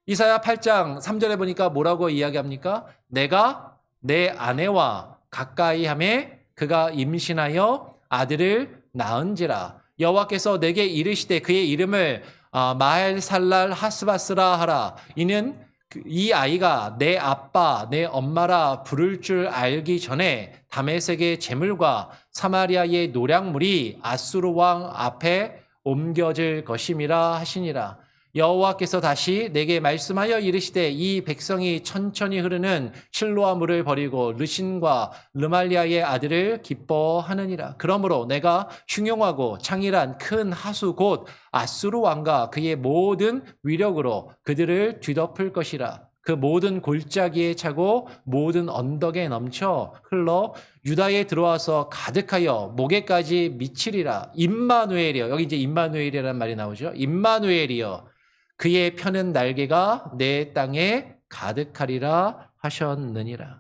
이사야 8장 3절에 보니까 뭐라고 이야기합니까? 내가 내 아내와 가까이 하매 그가 임신하여 아들을 낳은지라. 여호와께서 내게 이르시되 그의 이름을 마헬살랄 하스바스라 하라. 이는 이 아이가 내 아빠 내 엄마라 부를 줄 알기 전에 다메섹의 재물과 사마리아의 노략물이 아수르 왕 앞에 옮겨질 것임이라 하시니라. 여호와께서 다시 내게 말씀하여 이르시되 이 백성이 천천히 흐르는 실로아 물을 버리고 르신과 르말리아의 아들을 기뻐하느니라. 그러므로 내가 흉용하고 창일한 큰 하수 곧 아수르 왕과 그의 모든 위력으로 그들을 뒤덮을 것이라. 그 모든 골짜기에 차고 모든 언덕에 넘쳐 흘러 유다에 들어와서 가득하여 목에까지 미치리라. 임마누엘이여. 여기 이제 임마누엘이라는 말이 나오죠. 임마누엘이여. 그의 펴는 날개가 내 땅에 가득하리라 하셨느니라.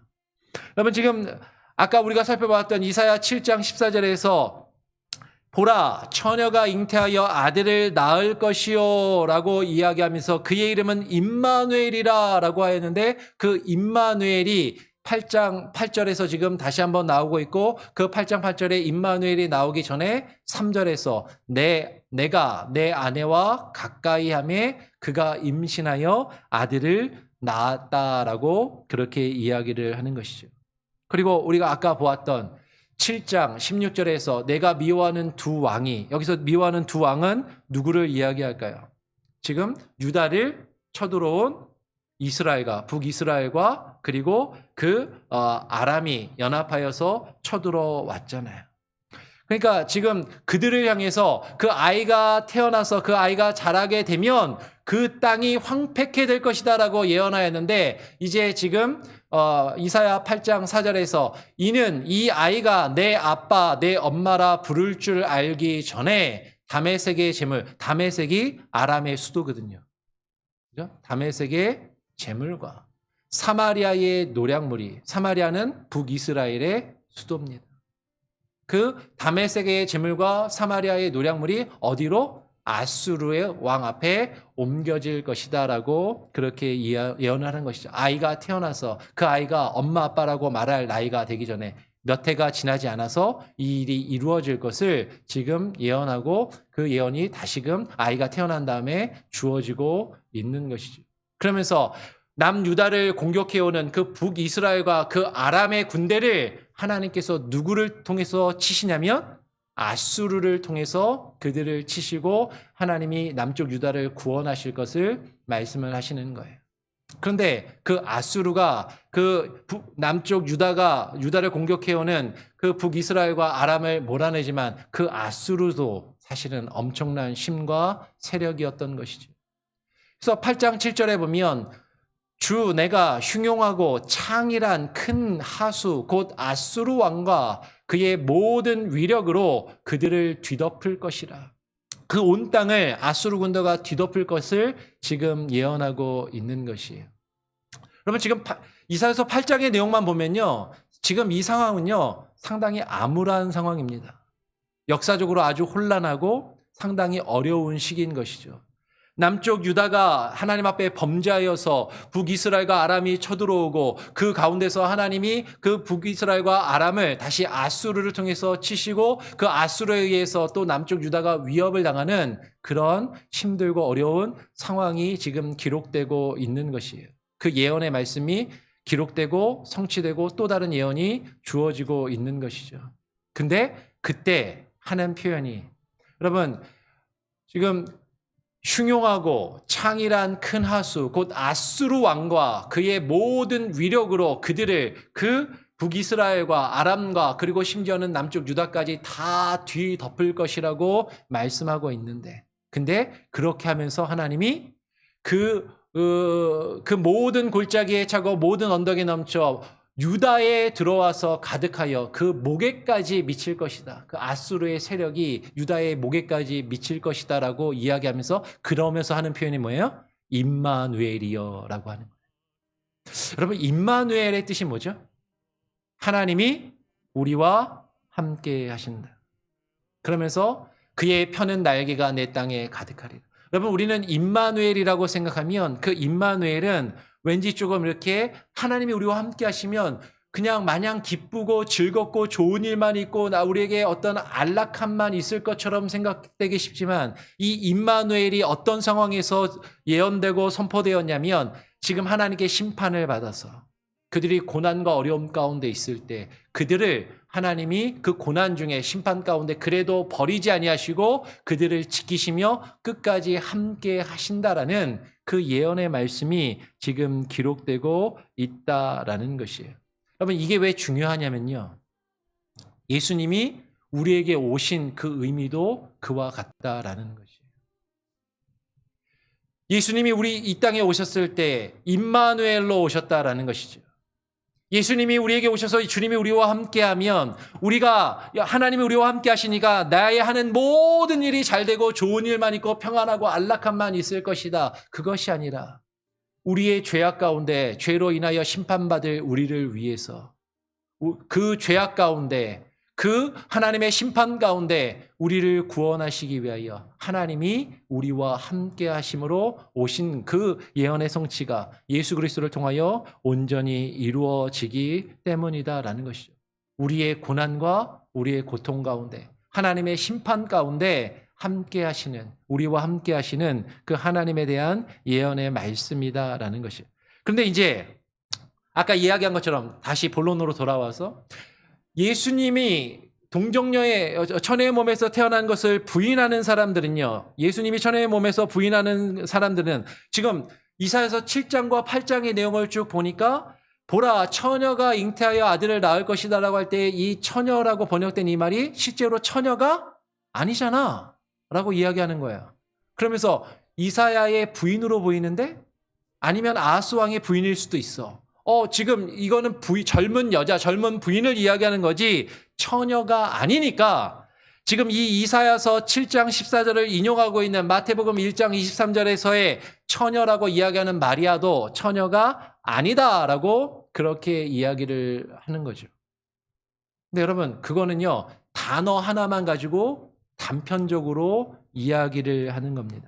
여러분, 지금 아까 우리가 살펴봤던 이사야 7장 14절에서 보라 처녀가 잉태하여 아들을 낳을 것이요 라고 이야기하면서 그의 이름은 임마누엘이라 라고 하였는데 그 임마누엘이 8장 8절에서 지금 다시 한번 나오고 있고 그 8장 8절에 임마누엘이 나오기 전에 3절에서 내가 내 아내와 가까이 하매 그가 임신하여 아들을 낳았다라고 그렇게 이야기를 하는 것이죠. 그리고 우리가 아까 보았던 7장 16절에서 내가 미워하는 두 왕이, 여기서 미워하는 두 왕은 누구를 이야기할까요? 지금 유다를 쳐들어온 이스라엘과 북이스라엘과 그리고 아람이 연합하여서 쳐들어왔잖아요. 그러니까 지금 그들을 향해서 그 아이가 태어나서 그 아이가 자라게 되면 그 땅이 황폐케 될 것이다라고 예언하였는데 이제 지금 이사야 8장 4절에서 이는 이 아이가 내 아빠 내 엄마라 부를 줄 알기 전에 다메섹의 재물, 다메섹이 아람의 수도거든요. 그죠? 다메섹의 재물과 사마리아의 노략물이, 사마리아는 북이스라엘의 수도입니다. 그 다메섹의 재물과 사마리아의 노략물이 어디로? 아수르의 왕 앞에 옮겨질 것이다라고 그렇게 예언하는 것이죠. 아이가 태어나서 그 아이가 엄마 아빠라고 말할 나이가 되기 전에 몇 해가 지나지 않아서 이 일이 이루어질 것을 지금 예언하고 그 예언이 다시금 아이가 태어난 다음에 주어지고 있는 것이죠. 그러면서 남유다를 공격해오는 그 북이스라엘과 그 아람의 군대를 하나님께서 누구를 통해서 치시냐면 아수르를 통해서 그들을 치시고 하나님이 남쪽 유다를 구원하실 것을 말씀을 하시는 거예요. 그런데 그 아수르가 그 남쪽 유다를 공격해오는 그 북이스라엘과 아람을 몰아내지만 그 아수르도 사실은 엄청난 힘과 세력이었던 것이죠. 그래서 8장 7절에 보면 주 내가 흉용하고 창일한 큰 하수 곧 아수르 왕과 그의 모든 위력으로 그들을 뒤덮을 것이라. 그 온 땅을 아수르 군대가 뒤덮을 것을 지금 예언하고 있는 것이에요. 여러분 지금 이사야서 8장의 내용만 보면요. 지금 이 상황은요. 상당히 암울한 상황입니다. 역사적으로 아주 혼란하고 상당히 어려운 시기인 것이죠. 남쪽 유다가 하나님 앞에 범죄하여서 북이스라엘과 아람이 쳐들어오고 그 가운데서 하나님이 그 북이스라엘과 아람을 다시 아수르를 통해서 치시고 그 아수르에 의해서 또 남쪽 유다가 위협을 당하는 그런 힘들고 어려운 상황이 지금 기록되고 있는 것이에요. 그 예언의 말씀이 기록되고 성취되고 또 다른 예언이 주어지고 있는 것이죠. 근데 그때 하는 표현이 여러분 지금 흉용하고 창일한 큰 하수 곧 아수르 왕과 그의 모든 위력으로 그들을 그 북이스라엘과 아람과 그리고 심지어는 남쪽 유다까지 다 뒤덮을 것이라고 말씀하고 있는데, 근데 그렇게 하면서 하나님이 그 모든 골짜기에 차고 모든 언덕에 넘쳐 유다에 들어와서 가득하여 그 목에까지 미칠 것이다. 그 아수르의 세력이 유다의 목에까지 미칠 것이다 라고 이야기하면서, 그러면서 하는 표현이 뭐예요? 임마누엘이여라고 하는 거예요. 여러분, 임마누엘의 뜻이 뭐죠? 하나님이 우리와 함께 하신다. 그러면서 그의 펴는 날개가 내 땅에 가득하리라. 여러분, 우리는 임마누엘이라고 생각하면 그 임마누엘은 왠지 조금 이렇게 하나님이 우리와 함께 하시면 그냥 마냥 기쁘고 즐겁고 좋은 일만 있고 우리에게 어떤 안락함만 있을 것처럼 생각되기 쉽지만, 이 임마누엘이 어떤 상황에서 예언되고 선포되었냐면, 지금 하나님께 심판을 받아서 그들이 고난과 어려움 가운데 있을 때 그들을 하나님이 그 고난 중에 심판 가운데 그래도 버리지 아니하시고 그들을 지키시며 끝까지 함께 하신다라는 그 예언의 말씀이 지금 기록되고 있다라는 것이에요. 여러분, 이게 왜 중요하냐면요, 예수님이 우리에게 오신 그 의미도 그와 같다라는 것이에요. 예수님이 우리 이 땅에 오셨을 때 임마누엘로 오셨다라는 것이죠. 예수님이 우리에게 오셔서 주님이 우리와 함께하면, 우리가 하나님이 우리와 함께 하시니까 나의 하는 모든 일이 잘 되고 좋은 일만 있고 평안하고 안락함만 있을 것이다. 그것이 아니라 우리의 죄악 가운데 죄로 인하여 심판받을 우리를 위해서, 그 죄악 가운데 그 하나님의 심판 가운데 우리를 구원하시기 위하여 하나님이 우리와 함께 하심으로 오신 그 예언의 성취가 예수 그리스도를 통하여 온전히 이루어지기 때문이다라는 것이죠. 우리의 고난과 우리의 고통 가운데, 하나님의 심판 가운데 함께 하시는, 우리와 함께 하시는 그 하나님에 대한 예언의 말씀이다라는 것이에요. 그런데 이제 아까 이야기한 것처럼 다시 본론으로 돌아와서, 예수님이 동정녀의 처녀의 몸에서 태어난 것을 부인하는 사람들은요, 예수님이 처녀의 몸에서 부인하는 사람들은 지금 이사야서 7장과 8장의 내용을 쭉 보니까, 보라 처녀가 잉태하여 아들을 낳을 것이다 라고 할 때 이 처녀라고 번역된 이 말이 실제로 처녀가 아니잖아 라고 이야기하는 거예요. 그러면서 이사야의 부인으로 보이는데, 아니면 아하스 왕의 부인일 수도 있어. 지금 이거는 젊은 여자, 젊은 부인을 이야기하는 거지 처녀가 아니니까, 지금 이 이사야서 7장 14절을 인용하고 있는 마태복음 1장 23절에서의 처녀라고 이야기하는 마리아도 처녀가 아니다라고 그렇게 이야기를 하는 거죠. 근데 여러분, 그거는요, 단어 하나만 가지고 단편적으로 이야기를 하는 겁니다.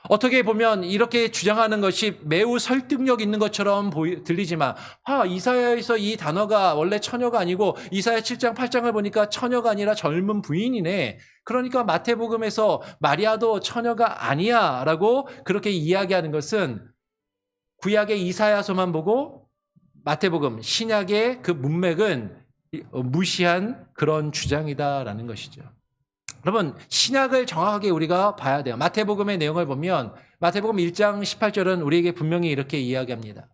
어떻게 보면 이렇게 주장하는 것이 매우 설득력 있는 것처럼 들리지만, 이사야에서 이 단어가 원래 처녀가 아니고 이사야 7장 8장을 보니까 처녀가 아니라 젊은 부인이네. 그러니까 마태복음에서 마리아도 처녀가 아니야 라고 그렇게 이야기하는 것은 구약의 이사야서만 보고 마태복음, 신약의 그 문맥은 무시한 그런 주장이다라는 것이죠. 여러분, 신약을 정확하게 우리가 봐야 돼요. 마태복음의 내용을 보면 마태복음 1장 18절은 우리에게 분명히 이렇게 이야기합니다.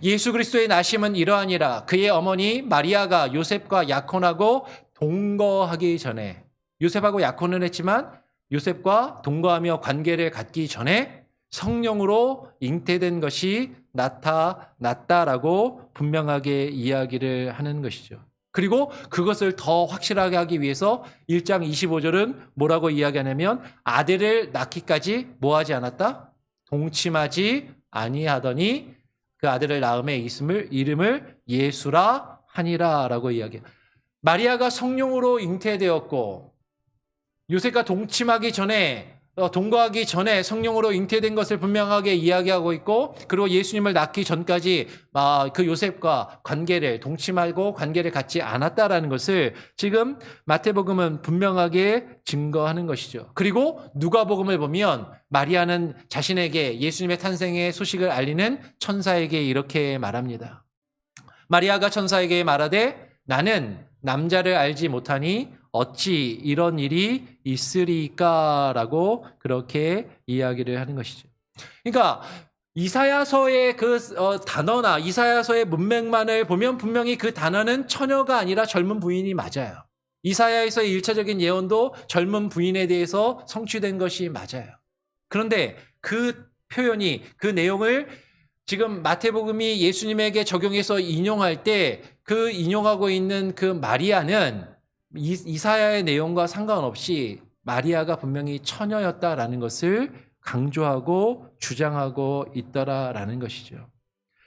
예수 그리스도의 나심은 이러하니라. 그의 어머니 마리아가 요셉과 약혼하고 동거하기 전에, 요셉하고 약혼을 했지만 요셉과 동거하며 관계를 갖기 전에 성령으로 잉태된 것이 나타났다라고 분명하게 이야기를 하는 것이죠. 그리고 그것을 더 확실하게 하기 위해서 1장 25절은 뭐라고 이야기하냐면, 아들을 낳기까지 뭐하지 않았다? 동침하지 아니하더니 그 아들을 낳음에 이름을 예수라 하니라 라고 이야기해요. 마리아가 성령으로 잉태되었고 요셉과 동침하기 전에, 동거하기 전에 성령으로 잉태된 것을 분명하게 이야기하고 있고, 그리고 예수님을 낳기 전까지 그 요셉과 동침하고 관계를 갖지 않았다라는 것을 지금 마태복음은 분명하게 증거하는 것이죠. 그리고 누가복음을 보면 마리아는 자신에게 예수님의 탄생의 소식을 알리는 천사에게 이렇게 말합니다. 마리아가 천사에게 말하되, 나는 남자를 알지 못하니 어찌 이런 일이 있으리까라고 그렇게 이야기를 하는 것이죠. 그러니까 이사야서의 단어나 이사야서의 문맥만을 보면 분명히 그 단어는 처녀가 아니라 젊은 부인이 맞아요. 이사야에서의 1차적인 예언도 젊은 부인에 대해서 성취된 것이 맞아요. 그런데 그 표현이, 그 내용을 지금 마태복음이 예수님에게 적용해서 인용할 때 그 인용하고 있는 그 마리아는 이사야의 내용과 상관없이 마리아가 분명히 처녀였다라는 것을 강조하고 주장하고 있더라라는 것이죠.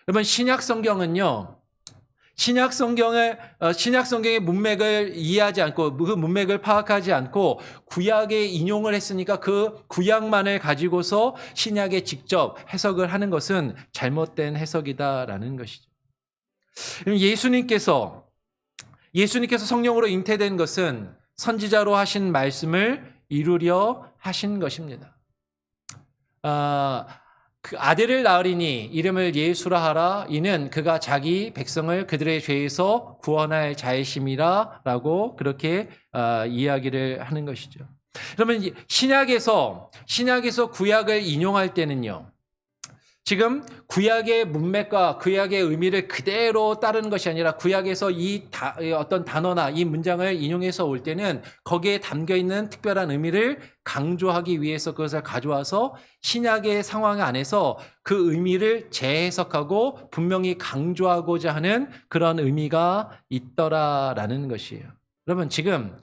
여러분, 신약 성경은요, 신약 성경의 문맥을 이해하지 않고 그 문맥을 파악하지 않고 구약에 인용을 했으니까 그 구약만을 가지고서 신약에 직접 해석을 하는 것은 잘못된 해석이다라는 것이죠. 예수님께서 성령으로 잉태된 것은 선지자로 하신 말씀을 이루려 하신 것입니다. 그 아들을 낳으리니 이름을 예수라 하라. 이는 그가 자기 백성을 그들의 죄에서 구원할 자이심이라 라고 그렇게 이야기를 하는 것이죠. 그러면 신약에서 구약을 인용할 때는요, 지금 구약의 문맥과 구약의 의미를 그대로 따르는 것이 아니라 구약에서 어떤 단어나 이 문장을 인용해서 올 때는 거기에 담겨있는 특별한 의미를 강조하기 위해서 그것을 가져와서 신약의 상황 안에서 그 의미를 재해석하고 분명히 강조하고자 하는 그런 의미가 있더라라는 것이에요. 여러분, 지금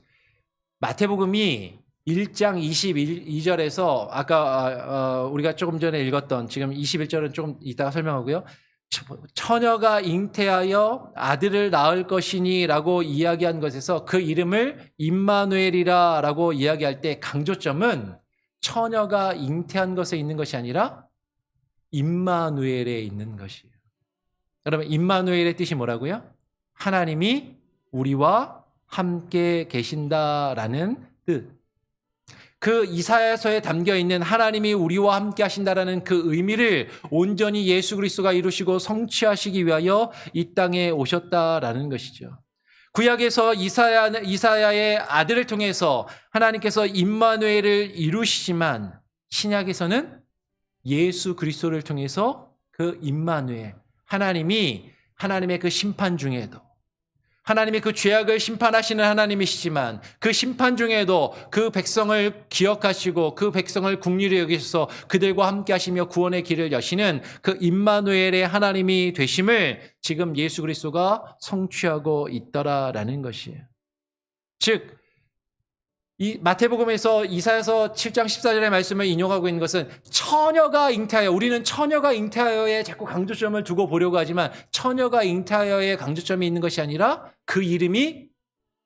마태복음이 1장 22절에서 아까 우리가 조금 전에 읽었던 지금 21절은 조금 이따가 설명하고요. 처녀가 잉태하여 아들을 낳을 것이니 라고 이야기한 것에서 그 이름을 임마누엘이라 라고 이야기할 때 강조점은 처녀가 잉태한 것에 있는 것이 아니라 임마누엘에 있는 것이에요. 여러분, 임마누엘의 뜻이 뭐라고요? 하나님이 우리와 함께 계신다라는 뜻. 그 이사야서에 담겨있는 하나님이 우리와 함께 하신다라는 그 의미를 온전히 예수 그리스도가 이루시고 성취하시기 위하여 이 땅에 오셨다라는 것이죠. 구약에서 이사야의 아들을 통해서 하나님께서 임마누엘을 이루시지만 신약에서는 예수 그리스도를 통해서 그 임마누엘, 하나님의 그 심판 중에도 하나님이 그 죄악을 심판하시는 하나님이시지만 그 심판 중에도 그 백성을 기억하시고 그 백성을 긍휼히 여기셔서 그들과 함께 하시며 구원의 길을 여시는 그 임마누엘의 하나님이 되심을 지금 예수 그리스도가 성취하고 있더라라는 것이에요. 즉, 이 마태복음에서 이사야서 7장 14절의 말씀을 인용하고 있는 것은 처녀가 잉태하여, 우리는 처녀가 잉태하여에 자꾸 강조점을 두고 보려고 하지만 처녀가 잉태하여에 강조점이 있는 것이 아니라 그 이름이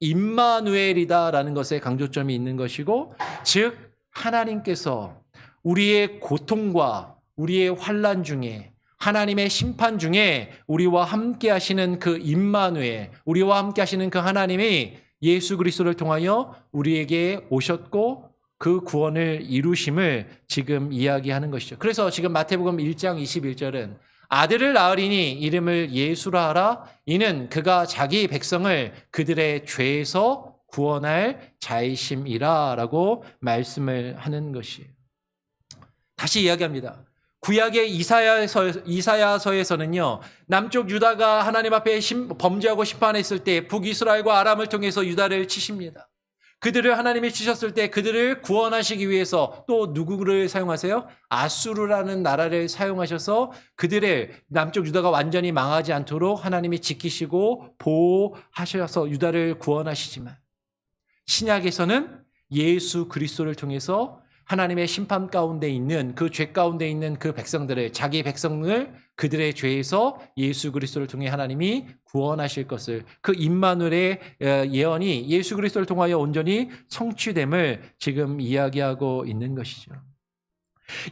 임마누엘이다라는 것에 강조점이 있는 것이고, 즉 하나님께서 우리의 고통과 우리의 환난 중에, 하나님의 심판 중에 우리와 함께 하시는 그 임마누엘, 우리와 함께 하시는 그 하나님이 예수 그리스도를 통하여 우리에게 오셨고 그 구원을 이루심을 지금 이야기하는 것이죠. 그래서 지금 마태복음 1장 21절은 아들을 낳으리니 이름을 예수라 하라. 이는 그가 자기 백성을 그들의 죄에서 구원할 자이심이라 라고 말씀을 하는 것이에요. 다시 이야기합니다. 구약의 이사야서에서는요, 남쪽 유다가 하나님 앞에 범죄하고 심판했을 때 북이스라엘과 아람을 통해서 유다를 치십니다. 그들을 하나님이 치셨을 때 그들을 구원하시기 위해서 또 누구를 사용하세요? 아수르라는 나라를 사용하셔서 그들의 남쪽 유다가 완전히 망하지 않도록 하나님이 지키시고 보호하셔서 유다를 구원하시지만, 신약에서는 예수 그리스도를 통해서 하나님의 심판 가운데 있는 그 죄 가운데 있는 그 백성들을, 자기 백성을 그들의 죄에서 예수 그리스도를 통해 하나님이 구원하실 것을, 그 임마누엘의 예언이 예수 그리스도를 통하여 온전히 성취됨을 지금 이야기하고 있는 것이죠.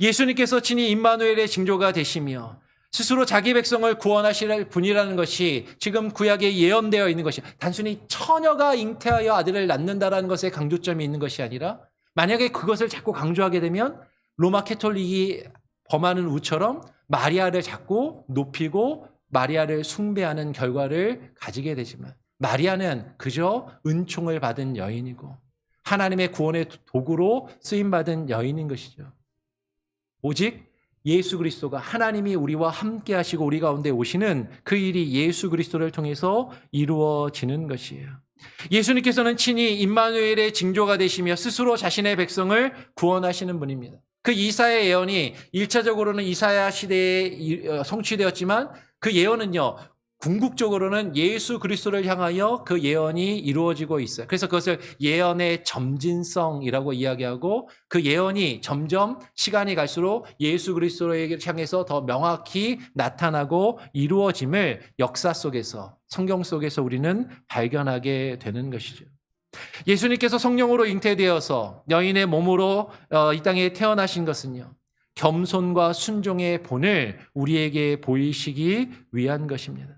예수님께서 친히 임마누엘의 징조가 되시며 스스로 자기 백성을 구원하실 분이라는 것이 지금 구약에 예언되어 있는 것이, 단순히 처녀가 잉태하여 아들을 낳는다라는 것에 강조점이 있는 것이 아니라, 만약에 그것을 자꾸 강조하게 되면 로마 캐톨릭이 범하는 우처럼 마리아를 자꾸 높이고 마리아를 숭배하는 결과를 가지게 되지만, 마리아는 그저 은총을 받은 여인이고 하나님의 구원의 도구로 쓰임받은 여인인 것이죠. 오직 예수 그리스도가 하나님이 우리와 함께 하시고 우리 가운데 오시는 그 일이 예수 그리스도를 통해서 이루어지는 것이에요. 예수님께서는 친히 임마누엘의 징조가 되시며 스스로 자신의 백성을 구원하시는 분입니다. 그 이사야 예언이 1차적으로는 이사야 시대에 성취되었지만 그 예언은요, 궁극적으로는 예수 그리스도를 향하여 그 예언이 이루어지고 있어요. 그래서 그것을 예언의 점진성이라고 이야기하고 그 예언이 점점 시간이 갈수록 예수 그리스도를 향해서 더 명확히 나타나고 이루어짐을 역사 속에서, 성경 속에서 우리는 발견하게 되는 것이죠. 예수님께서 성령으로 잉태되어서 여인의 몸으로 이 땅에 태어나신 것은요, 겸손과 순종의 본을 우리에게 보이시기 위한 것입니다.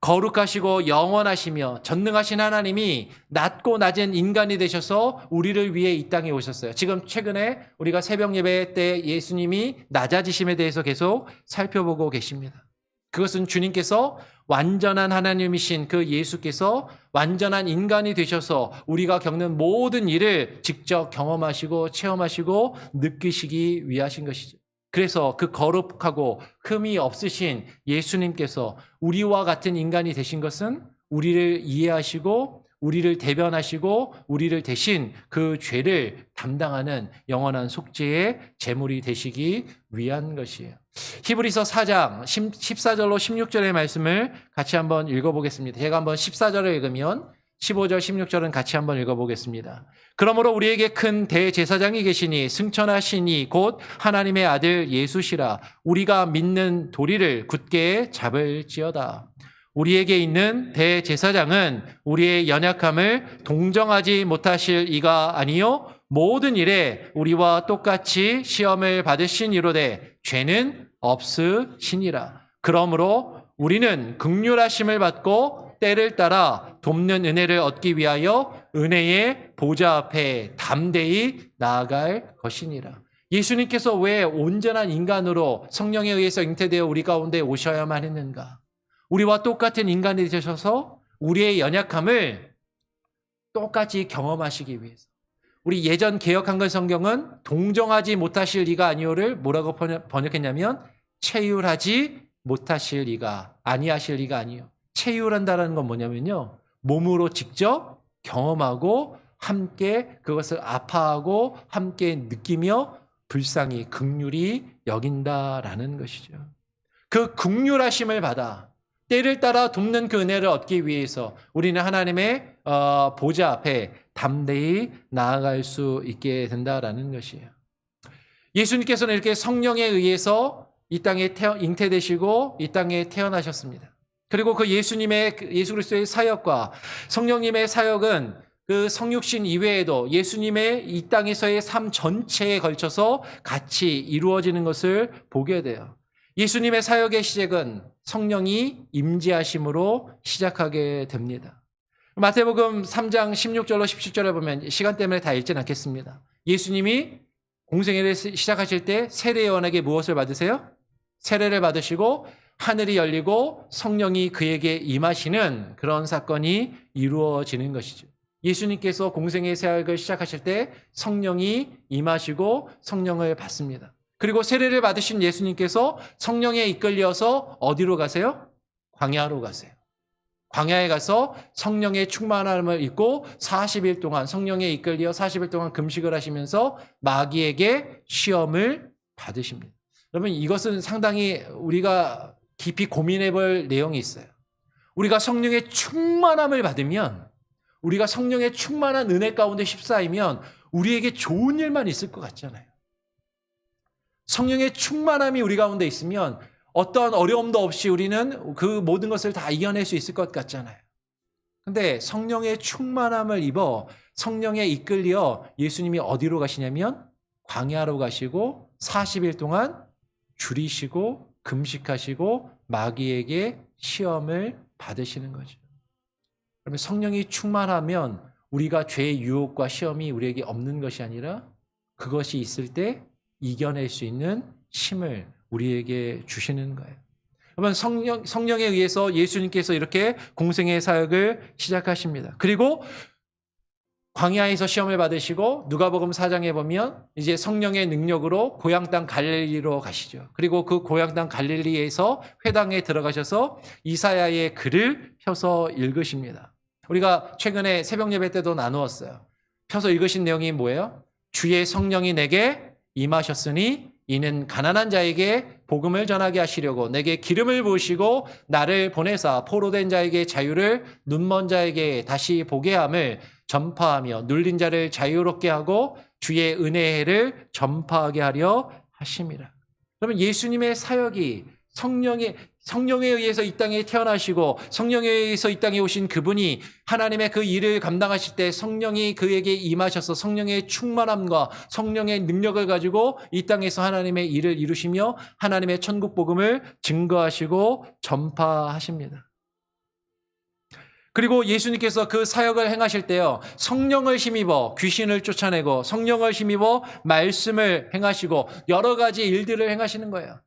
거룩하시고 영원하시며 전능하신 하나님이 낮고 낮은 인간이 되셔서 우리를 위해 이 땅에 오셨어요. 지금 최근에 우리가 새벽 예배 때 예수님이 낮아지심에 대해서 계속 살펴보고 계십니다. 그것은 주님께서 완전한 하나님이신 그 예수께서 완전한 인간이 되셔서 우리가 겪는 모든 일을 직접 경험하시고 체험하시고 느끼시기 위하신 것이죠. 그래서 그 거룩하고 흠이 없으신 예수님께서 우리와 같은 인간이 되신 것은 우리를 이해하시고 우리를 대변하시고 우리를 대신 그 죄를 담당하는 영원한 속죄의 제물이 되시기 위한 것이에요. 히브리서 4장 14절로 16절의 말씀을 같이 한번 읽어보겠습니다. 제가 한번 14절을 읽으면 15절 16절은 같이 한번 읽어보겠습니다. 그러므로 우리에게 큰 대제사장이 계시니 승천하시니 곧 하나님의 아들 예수시라. 우리가 믿는 도리를 굳게 잡을지어다. 우리에게 있는 대제사장은 우리의 연약함을 동정하지 못하실 이가 아니요 모든 일에 우리와 똑같이 시험을 받으신 이로되 죄는 없으시니라. 그러므로 우리는 긍휼하심을 받고 때를 따라 돕는 은혜를 얻기 위하여 은혜의 보좌 앞에 담대히 나아갈 것이니라. 예수님께서 왜 온전한 인간으로 성령에 의해서 잉태되어 우리 가운데 오셔야만 했는가? 우리와 똑같은 인간이 되셔서 우리의 연약함을 똑같이 경험하시기 위해서. 우리 예전 개역한글 성경은 동정하지 못하실 이가 아니오를 뭐라고 번역했냐면 체휼하지 못하실 이가 아니하실 이가 아니요. 체휼한다는 건 뭐냐면요, 몸으로 직접 경험하고 함께 그것을 아파하고 함께 느끼며 불쌍히 긍휼히 여긴다라는 것이죠. 그 긍휼하심을 받아 때를 따라 돕는 그 은혜를 얻기 위해서 우리는 하나님의 보좌 앞에 담대히 나아갈 수 있게 된다라는 것이에요. 예수님께서는 이렇게 성령에 의해서 이 땅에 잉태되시고 이 땅에 태어나셨습니다. 그리고 그 예수 그리스도의 사역과 성령님의 사역은 그 성육신 이외에도 예수님의 이 땅에서의 삶 전체에 걸쳐서 같이 이루어지는 것을 보게 돼요. 예수님의 사역의 시작은 성령이 임재하심으로 시작하게 됩니다. 마태복음 3장 16절로 17절에 보면 시간 때문에 다 읽지는 않겠습니다. 예수님이 공생애를 시작하실 때 세례 요한에게 무엇을 받으세요? 세례를 받으시고 하늘이 열리고 성령이 그에게 임하시는 그런 사건이 이루어지는 것이죠. 예수님께서 공생의 사역을 시작하실 때 성령이 임하시고 성령을 받습니다. 그리고 세례를 받으신 예수님께서 성령에 이끌려서 어디로 가세요? 광야로 가세요. 광야에 가서 성령의 충만함을 입고 40일 동안 성령에 이끌려 40일 동안 금식을 하시면서 마귀에게 시험을 받으십니다. 여러분, 이것은 상당히 우리가 깊이 고민해 볼 내용이 있어요. 우리가 성령의 충만함을 받으면, 우리가 성령의 충만한 은혜 가운데 휩싸이면 우리에게 좋은 일만 있을 것 같잖아요. 성령의 충만함이 우리 가운데 있으면 어떠한 어려움도 없이 우리는 그 모든 것을 다 이겨낼 수 있을 것 같잖아요. 근데 성령의 충만함을 입어 성령에 이끌려 예수님이 어디로 가시냐면 광야로 가시고 40일 동안 줄이시고 금식하시고 마귀에게 시험을 받으시는 거죠. 그러면 성령이 충만하면 우리가 죄의 유혹과 시험이 우리에게 없는 것이 아니라 그것이 있을 때 이겨낼 수 있는 힘을 우리에게 주시는 거예요. 그러면 성령에 의해서 예수님께서 이렇게 공생의 사역을 시작하십니다. 그리고 광야에서 시험을 받으시고 누가복음 4장에 보면 이제 성령의 능력으로 고향 땅 갈릴리로 가시죠. 그리고 그 고향 땅 갈릴리에서 회당에 들어가셔서 이사야의 글을 펴서 읽으십니다. 우리가 최근에 새벽 예배 때도 나누었어요. 펴서 읽으신 내용이 뭐예요? 주의 성령이 내게 임하셨으니 이는 가난한 자에게 복음을 전하게 하시려고 내게 기름을 부으시고 나를 보내사 포로된 자에게 자유를 눈먼 자에게 다시 보게 함을 전파하며 눌린 자를 자유롭게 하고 주의 은혜를 전파하게 하려 하심이라. 그러면 예수님의 사역이 성령에 의해서 이 땅에 태어나시고 성령에 의해서 이 땅에 오신 그분이 하나님의 그 일을 감당하실 때 성령이 그에게 임하셔서 성령의 충만함과 성령의 능력을 가지고 이 땅에서 하나님의 일을 이루시며 하나님의 천국 복음을 증거하시고 전파하십니다. 그리고 예수님께서 그 사역을 행하실 때요, 성령을 힘입어 귀신을 쫓아내고 성령을 힘입어 말씀을 행하시고 여러 가지 일들을 행하시는 거예요.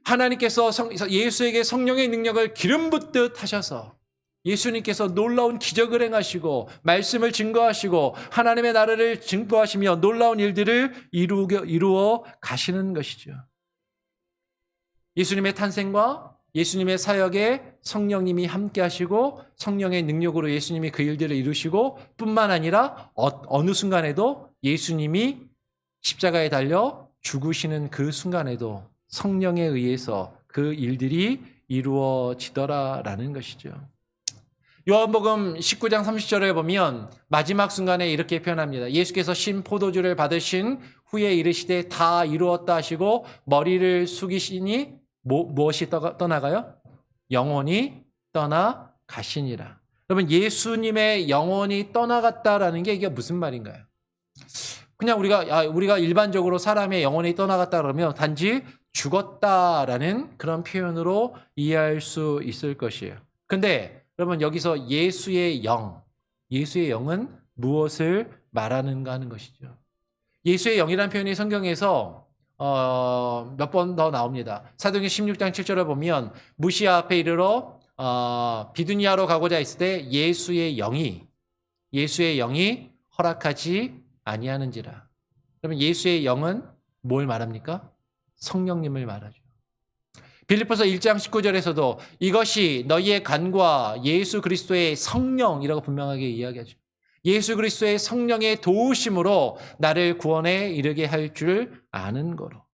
하나님께서 예수에게 성령의 능력을 기름 붓듯 하셔서 예수님께서 놀라운 기적을 행하시고 말씀을 증거하시고 하나님의 나라를 증거하시며 놀라운 일들을 이루어 가시는 것이죠. 예수님의 탄생과 예수님의 사역에 성령님이 함께 하시고 성령의 능력으로 예수님이 그 일들을 이루시고 뿐만 아니라 어느 순간에도 예수님이 십자가에 달려 죽으시는 그 순간에도 성령에 의해서 그 일들이 이루어지더라라는 것이죠. 요한복음 19장 30절에 보면 마지막 순간에 이렇게 표현합니다. 예수께서 신 포도주를 받으신 후에 이르시되 다 이루었다 하시고 머리를 숙이시니 무엇이 떠나가요? 영혼이 떠나가시니라. 그러면 예수님의 영혼이 떠나갔다라는 게 이게 무슨 말인가요? 그냥 우리가 일반적으로 사람의 영혼이 떠나갔다 그러면 단지 죽었다라는 그런 표현으로 이해할 수 있을 것이에요. 근데 여러분 여기서 예수의 영은 무엇을 말하는가 하는 것이죠. 예수의 영이라는 표현이 성경에서 몇 번 더 나옵니다. 사도행전 16장 7절을 보면 무시아 앞에 이르러 비두니아로 가고자 했을 때 예수의 영이 허락하지 아니하는지라. 그러면 예수의 영은 뭘 말합니까? 성령님을 말하죠. 빌립보서 1장 19절에서도 이것이 너희의 간과 예수 그리스도의 성령이라고 분명하게 이야기하죠. 예수 그리스도의 성령의 도우심으로 나를 구원에 이르게 할 줄 아는 거로.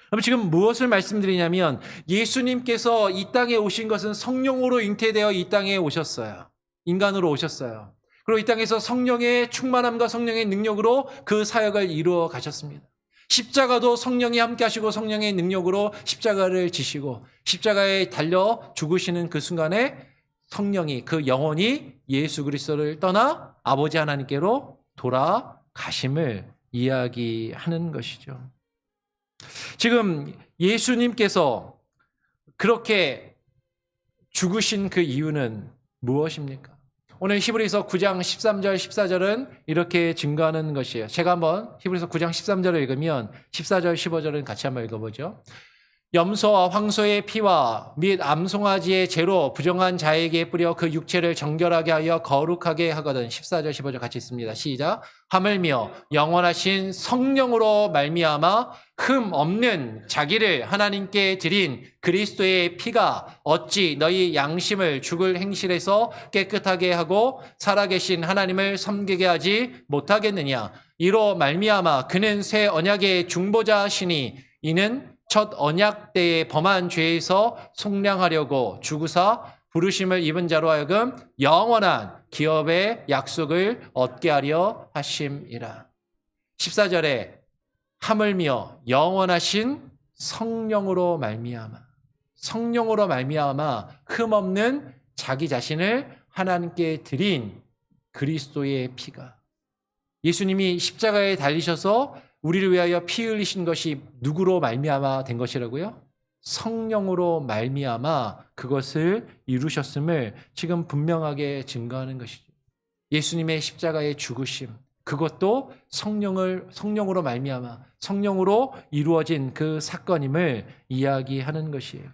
그럼 지금 무엇을 말씀드리냐면 예수님께서 이 땅에 오신 것은 성령으로 잉태되어 이 땅에 오셨어요. 인간으로 오셨어요. 그리고 이 땅에서 성령의 충만함과 성령의 능력으로 그 사역을 이루어 가셨습니다. 십자가도 성령이 함께 하시고 성령의 능력으로 십자가를 지시고 십자가에 달려 죽으시는 그 순간에 성령이 그 영혼이 예수 그리스도를 떠나 아버지 하나님께로 돌아가심을 이야기하는 것이죠. 지금 예수님께서 그렇게 죽으신 그 이유는 무엇입니까? 오늘 히브리서 9장 13절 14절은 이렇게 증거하는 것이에요. 제가 한번 히브리서 9장 13절을 읽으면 14절 15절은 같이 한번 읽어보죠. 염소와 황소의 피와 및 암송아지의 재로 부정한 자에게 뿌려 그 육체를 정결하게 하여 거룩하게 하거든. 14절 15절 같이 있습니다. 시작. 하물며 영원하신 성령으로 말미암아 흠 없는 자기를 하나님께 드린 그리스도의 피가 어찌 너희 양심을 죽을 행실에서 깨끗하게 하고 살아계신 하나님을 섬기게 하지 못하겠느냐. 이로 말미암아 그는 새 언약의 중보자시니 이는 첫 언약 때에 범한 죄에서 속량하려고 죽으사 부르심을 입은 자로 하여금 영원한 기업의 약속을 얻게 하려 하심이라. 14절에 하물며 영원하신 성령으로 말미암아 흠없는 자기 자신을 하나님께 드린 그리스도의 피가, 예수님이 십자가에 달리셔서 우리를 위하여 피 흘리신 것이 누구로 말미암아 된 것이라고요? 성령으로 말미암아 그것을 이루셨음을 지금 분명하게 증거하는 것이죠. 예수님의 십자가의 죽으심, 그것도 성령으로 말미암아 성령으로 이루어진 그 사건임을 이야기하는 것이에요.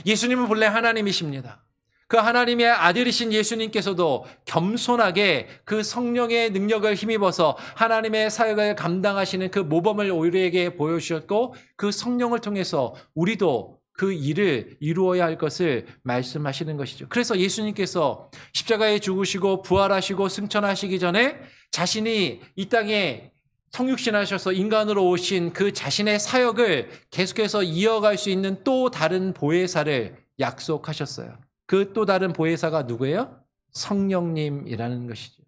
예수님은 본래 하나님이십니다. 그 하나님의 아들이신 예수님께서도 겸손하게 그 성령의 능력을 힘입어서 하나님의 사역을 감당하시는 그 모범을 우리에게 보여주셨고 그 성령을 통해서 우리도 그 일을 이루어야 할 것을 말씀하시는 것이죠. 그래서 예수님께서 십자가에 죽으시고 부활하시고 승천하시기 전에 자신이 이 땅에 성육신하셔서 인간으로 오신 그 자신의 사역을 계속해서 이어갈 수 있는 또 다른 보혜사를 약속하셨어요. 그 또 다른 보혜사가 누구예요? 성령님이라는 것이죠.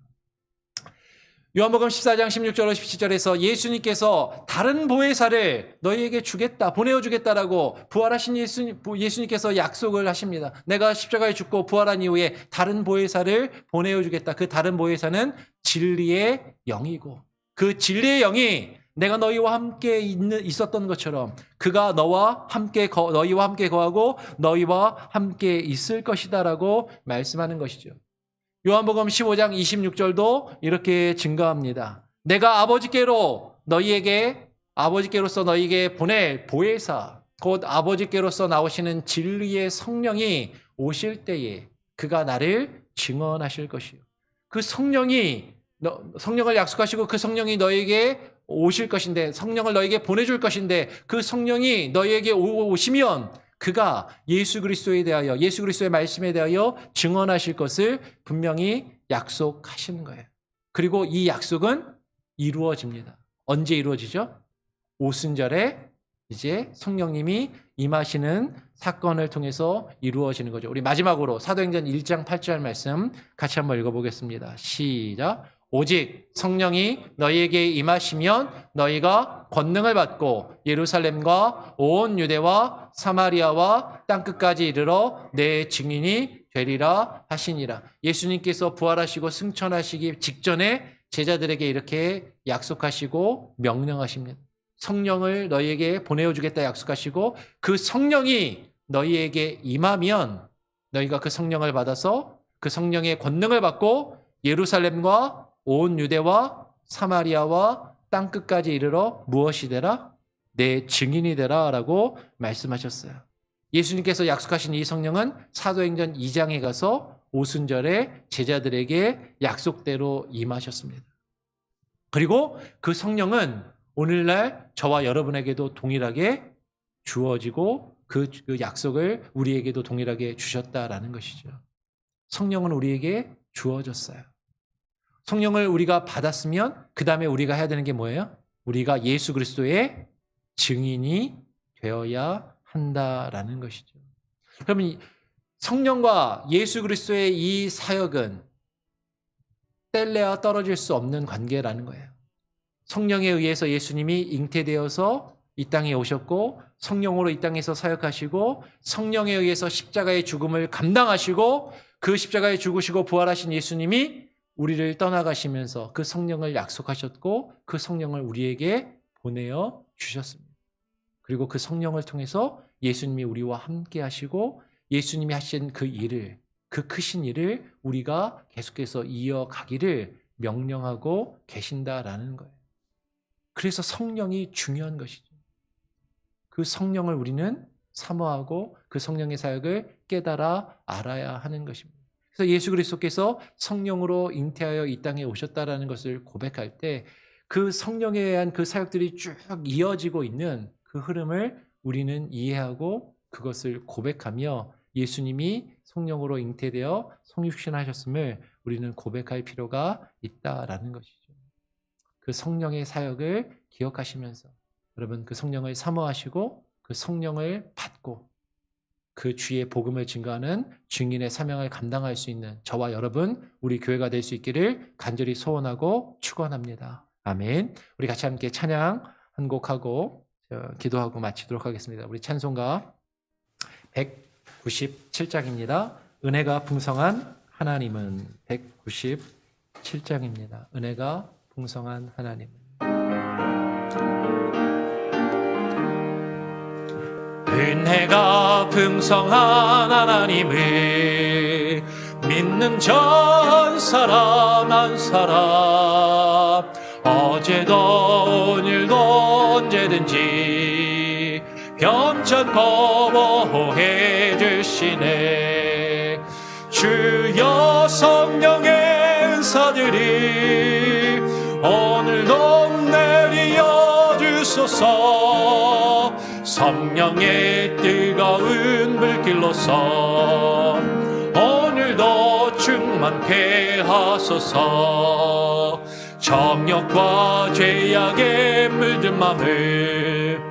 요한복음 14장 16절로 17절에서 예수님께서 다른 보혜사를 너희에게 주겠다, 보내어주겠다라고 부활하신 예수님께서 약속을 하십니다. 내가 십자가에 죽고 부활한 이후에 다른 보혜사를 보내어주겠다. 그 다른 보혜사는 진리의 영이고 그 진리의 영이 내가 너희와 함께 있었던 것처럼 그가 너희와 함께 거하고 너희와 함께 있을 것이다라고 말씀하는 것이죠. 요한복음 15장 26절도 이렇게 증거합니다. 내가 아버지께로서 너희에게 보낼 보혜사 곧 아버지께로서 나오시는 진리의 성령이 오실 때에 그가 나를 증언하실 것이요. 그 성령을 약속하시고 그 성령이 너에게 오실 것인데 성령을 너에게 보내줄 것인데 그 성령이 너에게 오시면 그가 예수 그리스도에 대하여 예수 그리스도의 말씀에 대하여 증언하실 것을 분명히 약속하시는 거예요. 그리고 이 약속은 이루어집니다. 언제 이루어지죠? 오순절에 이제 성령님이 임하시는 사건을 통해서 이루어지는 거죠. 우리 마지막으로 사도행전 1장 8절 말씀 같이 한번 읽어보겠습니다. 시작. 오직 성령이 너희에게 임하시면 너희가 권능을 받고 예루살렘과 온 유대와 사마리아와 땅끝까지 이르러 내 증인이 되리라 하시니라. 예수님께서 부활하시고 승천하시기 직전에 제자들에게 이렇게 약속하시고 명령하십니다. 성령을 너희에게 보내어주겠다 약속하시고 그 성령이 너희에게 임하면 너희가 그 성령을 받아서 그 성령의 권능을 받고 예루살렘과 온 유대와 사마리아와 땅끝까지 이르러 무엇이 되라? 내 증인이 되라 라고 말씀하셨어요. 예수님께서 약속하신 이 성령은 사도행전 2장에 가서 오순절에 제자들에게 약속대로 임하셨습니다. 그리고 그 성령은 오늘날 저와 여러분에게도 동일하게 주어지고 그 약속을 우리에게도 동일하게 주셨다라는 것이죠. 성령은 우리에게 주어졌어요. 성령을 우리가 받았으면 그 다음에 우리가 해야 되는 게 뭐예요? 우리가 예수 그리스도의 증인이 되어야 한다라는 것이죠. 그러면 성령과 예수 그리스도의 이 사역은 뗄래야 떨어질 수 없는 관계라는 거예요. 성령에 의해서 예수님이 잉태되어서 이 땅에 오셨고 성령으로 이 땅에서 사역하시고 성령에 의해서 십자가의 죽음을 감당하시고 그 십자가에 죽으시고 부활하신 예수님이 우리를 떠나가시면서 그 성령을 약속하셨고 그 성령을 우리에게 보내어 주셨습니다. 그리고 그 성령을 통해서 예수님이 우리와 함께 하시고 예수님이 하신 그 일을, 그 크신 일을 우리가 계속해서 이어가기를 명령하고 계신다라는 거예요. 그래서 성령이 중요한 것이죠. 그 성령을 우리는 사모하고 그 성령의 사역을 깨달아 알아야 하는 것입니다. 그래서 예수 그리스도께서 성령으로 잉태하여 이 땅에 오셨다라는 것을 고백할 때 그 성령에 의한 그 사역들이 쭉 이어지고 있는 그 흐름을 우리는 이해하고 그것을 고백하며 예수님이 성령으로 잉태되어 성육신하셨음을 우리는 고백할 필요가 있다라는 것이죠. 그 성령의 사역을 기억하시면서 여러분 그 성령을 사모하시고 그 성령을 받고 그 주의 복음을 증거하는 증인의 사명을 감당할 수 있는 저와 여러분 우리 교회가 될 수 있기를 간절히 소원하고 축원합니다. 아멘. 우리 같이 함께 찬양 한 곡하고 기도하고 마치도록 하겠습니다. 우리 찬송가 197장입니다. 은혜가 풍성한 하나님은 197장입니다. 은혜가 풍성한 하나님은 은혜가 풍성한 하나님을 믿는 전 사람 한 사람 어제도 오늘도 언제든지 병천 보호해 주시네 주여 성령의 은사들이 오늘도 내리어 주소서. 성령의 뜨거운 물길로서 오늘도 충만케 하소서. 정욕과 죄악에 물든 맘을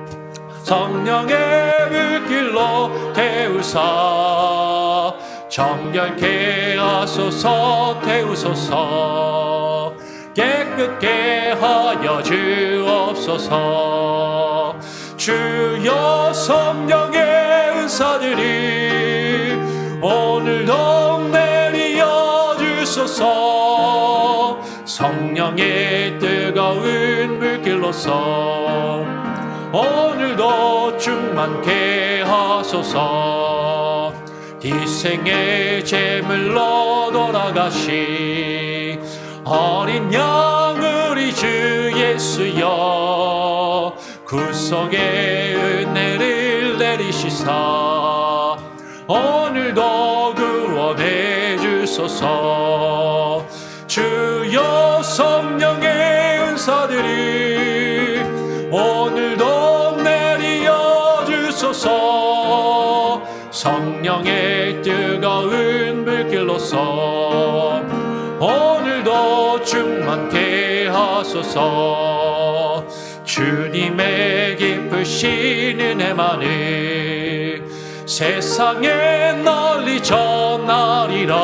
성령의 물길로 태우사 정결케 하소서. 태우소서. 깨끗게 하여 주옵소서. 주여 성령의 은사들이 오늘도 내리어 주소서. 성령의 뜨거운 물길로서 오늘도 충만케 하소서. 희생의 제물로 돌아가시 어린 양 우리 주 예수여 구속의 은혜를 내리시사 오늘도 구원해 주소서. 주여 성령의 은사들이 오늘도 내리어 주소서. 성령의 뜨거운 물길로서 오늘도 충만케 하소서. 주님의 기쁘신 은혜만을 세상에 널리 전하리라.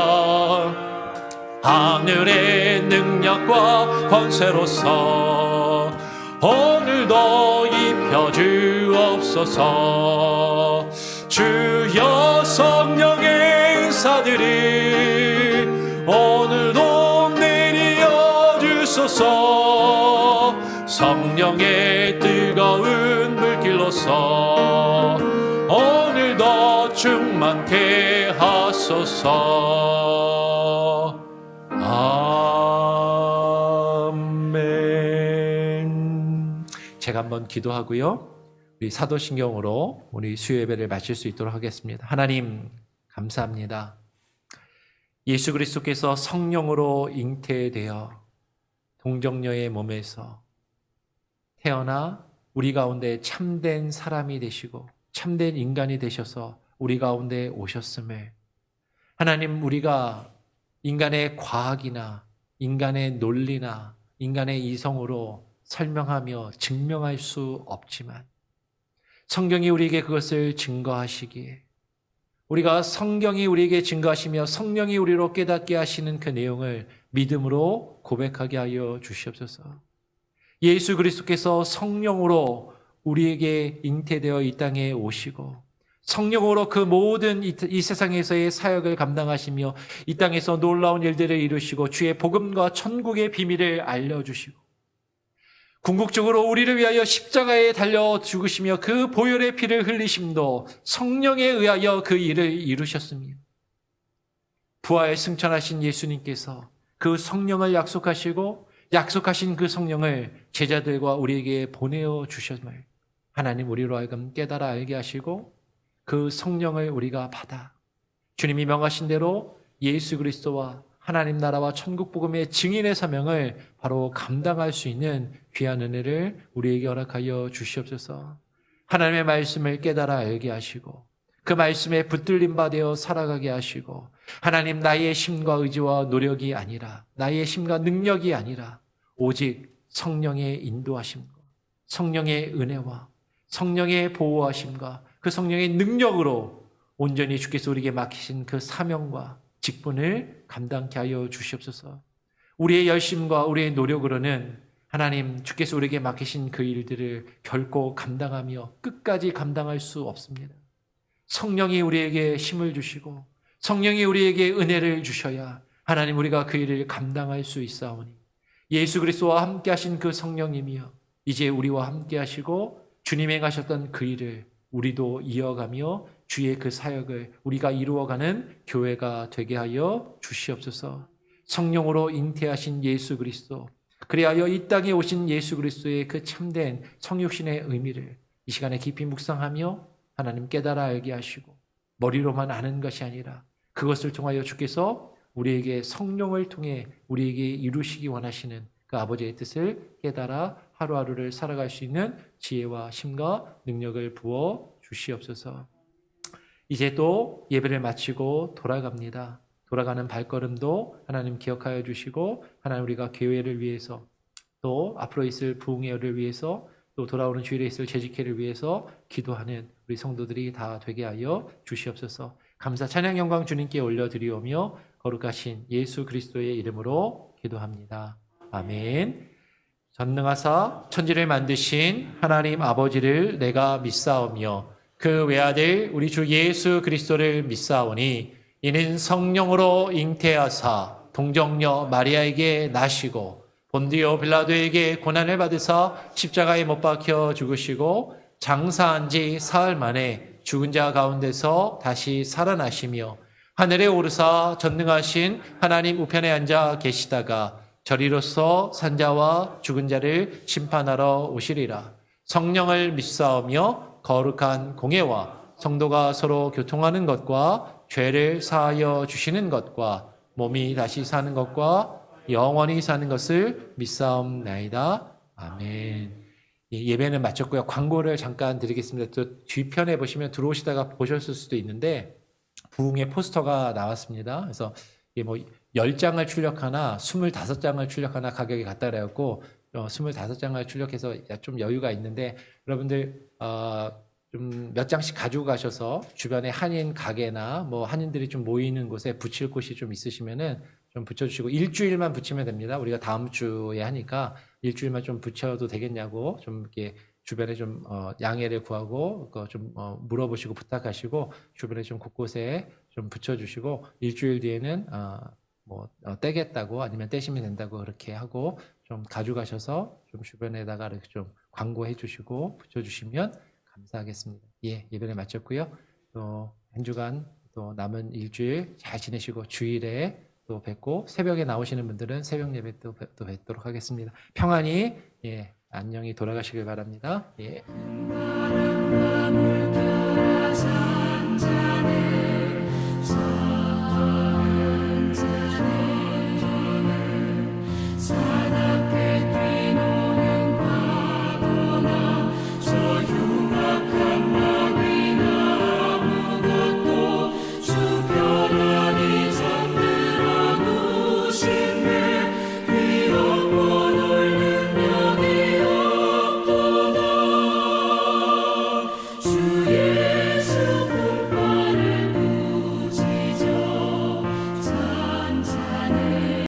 하늘의 능력과 권세로서 오늘도 입혀 주옵소서. 주여 성령의 은사들이 오늘도 내리어 주소서. 성령의 뜨거운 물길로서 오늘도 충만케 하소서. 아멘. 제가 한번 기도하고요, 우리 사도신경으로 우리 수요 예배를 마칠 수 있도록 하겠습니다. 하나님 감사합니다. 예수 그리스도께서 성령으로 잉태되어 동정녀의 몸에서 태어나 우리 가운데 참된 사람이 되시고 참된 인간이 되셔서 우리 가운데 오셨음을, 하나님, 우리가 인간의 과학이나 인간의 논리나 인간의 이성으로 설명하며 증명할 수 없지만 성경이 우리에게 그것을 증거하시기에 우리가 성경이 우리에게 증거하시며 성령이 우리로 깨닫게 하시는 그 내용을 믿음으로 고백하게 하여 주시옵소서. 예수 그리스도께서 성령으로 우리에게 잉태되어 이 땅에 오시고 성령으로 그 모든 이 세상에서의 사역을 감당하시며 이 땅에서 놀라운 일들을 이루시고 주의 복음과 천국의 비밀을 알려주시고 궁극적으로 우리를 위하여 십자가에 달려 죽으시며 그 보혈의 피를 흘리심도 성령에 의하여 그 일을 이루셨습니다. 부활 승천하신 예수님께서 그 성령을 약속하시고 약속하신 그 성령을 제자들과 우리에게 보내어 주셨음을 하나님 우리로 하여금 깨달아 알게 하시고 그 성령을 우리가 받아 주님이 명하신 대로 예수 그리스도와 하나님 나라와 천국 복음의 증인의 사명을 바로 감당할 수 있는 귀한 은혜를 우리에게 허락하여 주시옵소서. 하나님의 말씀을 깨달아 알게 하시고 그 말씀에 붙들림 바 되어 살아가게 하시고 하나님, 나의 힘과 의지와 노력이 아니라 나의 힘과 능력이 아니라 오직 성령의 인도하심과 성령의 은혜와 성령의 보호하심과 그 성령의 능력으로 온전히 주께서 우리에게 맡기신 그 사명과 직분을 감당케 하여 주시옵소서. 우리의 열심과 우리의 노력으로는 하나님 주께서 우리에게 맡기신 그 일들을 결코 감당하며 끝까지 감당할 수 없습니다. 성령이 우리에게 힘을 주시고 성령이 우리에게 은혜를 주셔야 하나님 우리가 그 일을 감당할 수 있사오니 예수 그리스도와 함께 하신 그 성령님이여 이제 우리와 함께 하시고 주님이 행하셨던 그 일을 우리도 이어가며 주의 그 사역을 우리가 이루어가는 교회가 되게 하여 주시옵소서. 성령으로 잉태하신 예수 그리스도, 그리하여 이 땅에 오신 예수 그리스도의 그 참된 성육신의 의미를 이 시간에 깊이 묵상하며 하나님 깨달아 알게 하시고 머리로만 아는 것이 아니라 그것을 통하여 주께서 우리에게 성령을 통해 우리에게 이루시기 원하시는 그 아버지의 뜻을 깨달아 하루하루를 살아갈 수 있는 지혜와 힘과 능력을 부어 주시옵소서. 이제 또 예배를 마치고 돌아갑니다. 돌아가는 발걸음도 하나님 기억하여 주시고 하나님 우리가 교회를 위해서 또 앞으로 있을 부흥회를 위해서 또 돌아오는 주일에 있을 재직회를 위해서 기도하는 우리 성도들이 다 되게 하여 주시옵소서. 감사 찬양 영광 주님께 올려드리오며 거룩하신 예수 그리스도의 이름으로 기도합니다. 아멘. 전능하사 천지를 만드신 하나님 아버지를 내가 믿사오며 그 외아들 우리 주 예수 그리스도를 믿사오니 이는 성령으로 잉태하사 동정녀 마리아에게 나시고 본디오 빌라도에게 고난을 받으사 십자가에 못 박혀 죽으시고 장사한 지 사흘 만에 죽은 자 가운데서 다시 살아나시며 하늘에 오르사 전능하신 하나님 우편에 앉아 계시다가 저리로서 산자와 죽은 자를 심판하러 오시리라. 성령을 믿사오며 거룩한 공예와 성도가 서로 교통하는 것과 죄를 사하여 주시는 것과 몸이 다시 사는 것과 영원히 사는 것을 믿사옵나이다. 아멘. 예배는 마쳤고요. 광고를 잠깐 드리겠습니다. 또 뒤편에 보시면 들어오시다가 보셨을 수도 있는데 부흥의 포스터가 나왔습니다. 그래서 이게 뭐 10장을 출력하나 25장을 출력하나 가격이 같다 그래갖고 25장을 출력해서 좀 여유가 있는데 여러분들 좀 몇 장씩 가지고 가셔서 주변에 한인 가게나 뭐 한인들이 좀 모이는 곳에 붙일 곳이 좀 있으시면은 좀 붙여주시고 일주일만 붙이면 됩니다. 우리가 다음 주에 하니까 일주일만 좀 붙여도 되겠냐고 좀 이렇게 주변에 좀 양해를 구하고 좀 물어보시고 부탁하시고 주변에 좀 곳곳에 좀 붙여주시고 일주일 뒤에는 떼겠다고 아니면 떼시면 된다고 그렇게 하고 좀 가져가셔서 좀 주변에다가 이렇게 좀 광고해 주시고 붙여주시면 감사하겠습니다. 예, 예배를 마쳤고요. 또 한 주간 또 남은 일주일 잘 지내시고 주일에 또 뵙고 새벽에 나오시는 분들은 새벽 예배 또 뵙도록 하겠습니다. 평안히 안녕히 돌아가시길 바랍니다. 예. 주